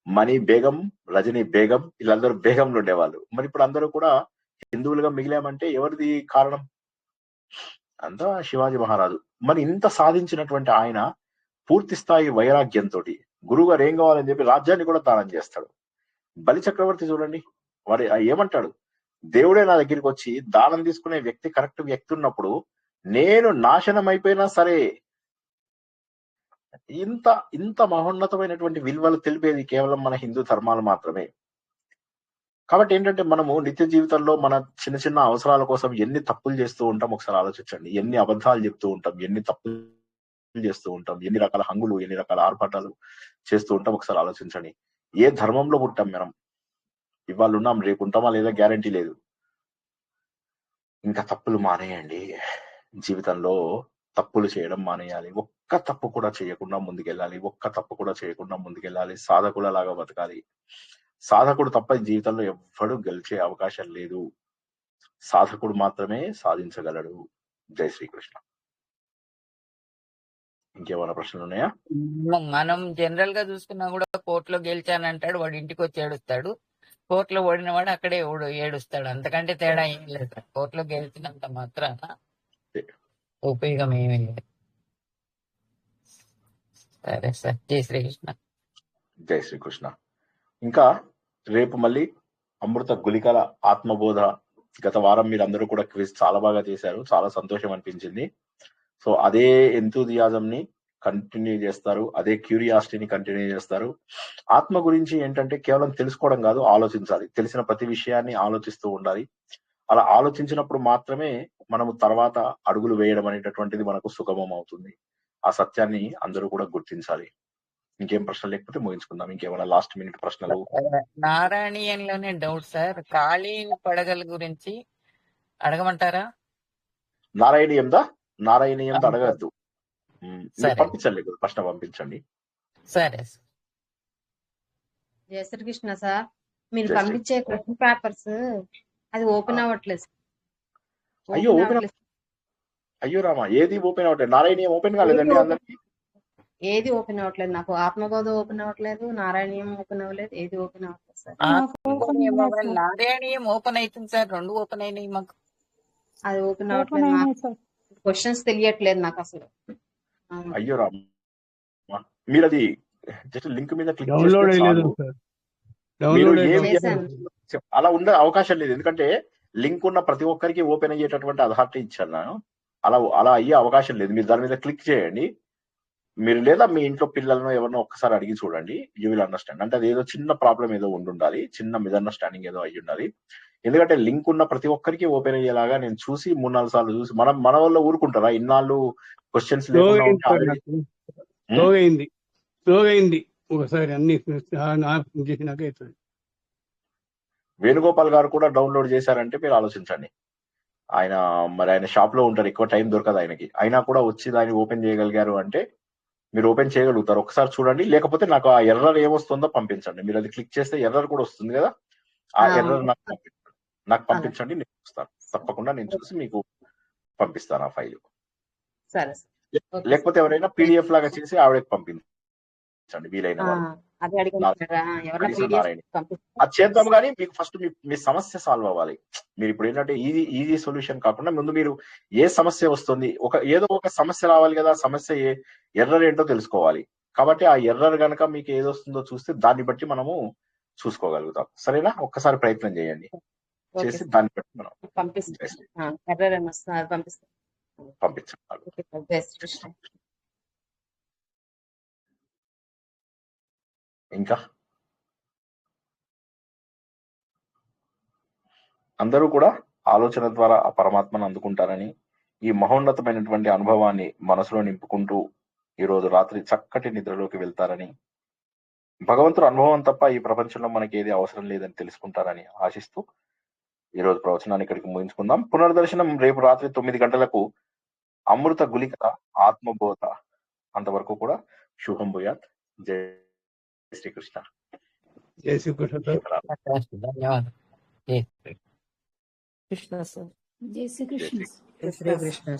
మణి బేగం, రజనీ బేగం, వీళ్ళందరూ బేగంలు ఉండేవాళ్ళు. మరి ఇప్పుడు అందరూ కూడా హిందువులుగా మిగిలామంటే ఎవరిది కారణం? అంతా శివాజీ మహారాజు. మరి ఇంత సాధించినటువంటి ఆయన పూర్తి స్థాయి వైరాగ్యంతో గురువు గారు ఏం కావాలని చెప్పి రాజ్యాన్ని కూడా దానం చేస్తాడు. బలి చక్రవర్తి చూడండి, వాడు ఏమంటాడు, దేవుడే నా దగ్గరికి వచ్చి దానం తీసుకునే వ్యక్తి కరెక్ట్ వ్యక్తి ఉన్నప్పుడు నేను నాశనం అయిపోయినా సరే. ఇంత మహోన్నతమైనటువంటి విలువలు తెలిపేది కేవలం మన హిందూ ధర్మాలు మాత్రమే. కాబట్టి ఏంటంటే మనము నిత్య జీవితంలో మన చిన్న చిన్న అవసరాల కోసం ఎన్ని తప్పులు చేస్తూ ఉంటాం ఒకసారి ఆలోచించండి. ఎన్ని అబద్ధాలు చెప్తూ ఉంటాం, ఎన్ని తప్పులు చేస్తూ ఉంటాం, ఎన్ని రకాల హంగులు, ఎన్ని రకాల ఆర్భాటాలు చేస్తూ ఉంటాం ఒకసారి ఆలోచించండి. ఏ ధర్మంలో పుట్టాం మనం? ఇవాళ ఉన్నాం, రేపు ఉంటామా లేదా గ్యారంటీ లేదు. ఇంకా తప్పులు మానేయండి. జీవితంలో తప్పులు చేయడం మానేయాలి. ఒక్క తప్పు కూడా చేయకుండా ముందుకెళ్ళాలి. సాధకుల లాగా బతకాలి. సాధకుడు తప్ప జీవితంలో ఎవ్వడు గెలిచే అవకాశం లేదు. సాధకుడు మాత్రమే సాధించగలడు. జై శ్రీకృష్ణ. ఇంకేమైనా ప్రశ్నలు ఉన్నాయా? మనం జనరల్ గా చూసుకున్నా కూడా కోర్టులో గెలిచానంటాడు, వాడు ఇంటికి వచ్చి ఏడుస్తాడు. కోర్టులో ఓడిన వాడు అక్కడే ఏడుస్తాడు. అంతకంటే తేడా ఏం లేదు. కోర్టులో గెలిచినంత మాత్రాన ఉపయోగం ఏమీ లేదు. సరే సార్, జై శ్రీకృష్ణ. జై శ్రీకృష్ణ. ఇంకా రేపు మళ్ళీ అమృత గుళికల ఆత్మబోధ. గత వారం మీరు అందరూ కూడా క్విజ్ చాలా బాగా చేశారు, చాలా సంతోషం అనిపించింది. సో అదే ఎంతూజియాజం ని కంటిన్యూ చేస్తారు, అదే క్యూరియాసిటీని కంటిన్యూ చేస్తారు. ఆత్మ గురించి ఏంటంటే కేవలం తెలుసుకోవడం కాదు, ఆలోచించాలి. తెలిసిన ప్రతి విషయాన్ని ఆలోచిస్తూ ఉండాలి. అలా ఆలోచించినప్పుడు మాత్రమే మనము తర్వాత అడుగులు వేయడం అనేటటువంటిది మనకు సుగమం అవుతుంది. ఆ సత్యాన్ని అందరూ కూడా గుర్తించాలి. ఇంకేం ప్రశ్నలు లేకపోతే ముగించుకుందాం. ఇంకేమైనా లాస్ట్ మినిట్ ప్రశ్నలు? నారాయణీయంలోనే డౌట్ సార్, ఖాళీ పడగల గురించి అడగమంటారా? నారాయణీయందా అవును సార్. అడగద్దు. మీరు సరే పంపించండి, ప్రశ్న పంపించండి. సరే సార్. జయ శ్రీకృష్ణ సార్, మీరు జై శ్రీ. పంపించే క్వశ్చన్ పేపర్స్ అది ఓపెన్ ఆ, అవ్వట్లేదు సార్. అయ్యో ఓపెన్ ఓపెన్ అవ్వట్లేదు. అయ్యో రామా, ఏది ఓపెన్ అవ్వట్లేదు? నారాయణీయం ఓపెన్ ఏది కాలేదండి ఓపెన్ అందరికి. ఏది ఓపెన్ అవ్వట్లేదు. నాకు ఆత్మబోధ ఓపెన్ అవ్వట్లేదు, నారాయణీయం ఓపెన్ అవ్వలేదు, ఏది ఓపెన్ అవ్వట్లేదు సార్. నారాయణీయం ఓపెన్ అవుతుంది సార్, రెండు ఓపెన్ అయినాయి మాకు. అది ఓపెన్ అవ్వట్లేదు. నాకు క్వశ్చన్స్ తెలియట్లేదు నాకు అసలు. ఆ, అయ్యో రామా, మీరు అది జస్ట్ లింక్ మీద క్లిక్ చేస్తే డౌన్లోడ్ అయ్యలేదు చాలు. సార్. మీరు డౌన్లోడ్ ఏమి చేశాను. అలా ఉండే అవకాశం లేదు, ఎందుకంటే లింక్ ఉన్న ప్రతి ఒక్కరికి ఓపెన్ అయ్యేటటువంటి అథారిటీ ఇచ్చాను నేను. అలా అయ్యే అవకాశం లేదు. మీరు దాని మీద క్లిక్ చేయండి. మీరు లేదా మీ ఇంట్లో పిల్లలను ఎవరినో ఒక్కసారి అడిగి చూడండి, యూ విల్ అండర్స్టాండ్. అంటే అది ఏదో చిన్న ప్రాబ్లం ఏదో ఉండాలి, చిన్న మిస్అండర్స్టాండింగ్ ఏదో అయ్యి ఉండాలి. ఎందుకంటే లింక్ ఉన్న ప్రతి ఒక్కరికి ఓపెన్ అయ్యేలాగా నేను చూసి 3-4 సార్లు చూసి మన వల్ల ఊరుకుంటారా? ఇన్నాళ్ళు క్వశ్చన్స్ స్లోగా లేకుండా అయింది ఉంటే సార్, ఆల్రెడీ నాకు స్లోగా అయింది ఒకసారి అన్ని చేసినాక అవుతుంది. వేణుగోపాల్ గారు కూడా డౌన్లోడ్ చేశారంటే మీరు ఆలోచించండి. ఆయన షాప్ లో ఉంటారు, ఎక్కువ టైం దొరకదు ఆయనకి, అయినా కూడా వచ్చి దాన్ని ఓపెన్ చేయగలిగారు అంటే మీరు ఓపెన్ చేయగలుగుతారు. ఒకసారి చూడండి, లేకపోతే నాకు ఆ ఎర్రర్ ఏమొస్తుందో పంపించండి. మీరు అది క్లిక్ చేస్తే ఎర్రర్ కూడా వస్తుంది కదా, ఆ ఎర్రర్ నాకు పంపించండి, నేను చూస్తాను. తప్పకుండా నేను చూసి మీకు పంపిస్తాను ఆ ఫైల్. సరే సార్. Okay sir. లేకపోతే ఎవరైనా పీడిఎఫ్ లాగా చేసి ఆవిడకి పంపించండి వీలైన వాళ్ళు. అది అడిగినారా? ఎవరైనా కనీసం పీడిఎఫ్ నారాయణ పంపిస్తారు. అది చేద్దాం, కానీ మీకు ఫస్ట్ మీ సమస్య సాల్వ్ అవ్వాలి. మీరు ఇప్పుడు ఏంటంటే ఈజీ సొల్యూషన్ కాకుండా ముందు మీరు ఏ సమస్య వస్తుంది, ఏదో ఒక సమస్య రావాలి కదా, సమస్య ఎర్రర్ ఏంటో తెలుసుకోవాలి. కాబట్టి ఆ ఎర్రర్ గనక మీకు ఏది వస్తుందో చూస్తే దాన్ని బట్టి మనము చూసుకోగలుగుతాం. సరేనా? ఒక్కసారి ప్రయత్నం చేయండి, ఓకే చేసి సార్, దాన్ని బట్టి మనం పంపిస్తాను. ఎర్రర్ ఏమి వస్తుంది అది పంపిస్తాను. పంపించాలి. Okay sir. జయ శ్రీకృష్ణ. ఇంకా అందరూ కూడా ఆలోచన ద్వారా ఆ పరమాత్మను అందుకుంటారని, ఈ మహోన్నతమైనటువంటి అనుభవాన్ని మనసులో నింపుకుంటూ ఈ రోజు రాత్రి చక్కటి నిద్రలోకి వెళ్తారని, భగవంతుడు అనుభవం తప్ప ఈ ప్రపంచంలో మనకి ఏది అవసరం లేదని తెలుసుకుంటారని ఆశిస్తూ ఈ రోజు ప్రవచనాన్ని ఇక్కడికి ముగించుకుందాం. పునర్దర్శనం రేపు రాత్రి 9 గంటలకు. అమృత గుళిక ఆత్మబోధ. అంతవరకు కూడా శుభం భూయాత్. జై శ్రీకృష్ణ. జై శ్రీకృష్ణ సార్. ధన్యవాదాలు. జై శ్రీ కృష్ణ సార్. జై శ్రీకృష్ణ. జై శ్రీ. జయ శ్రీకృష్ణ.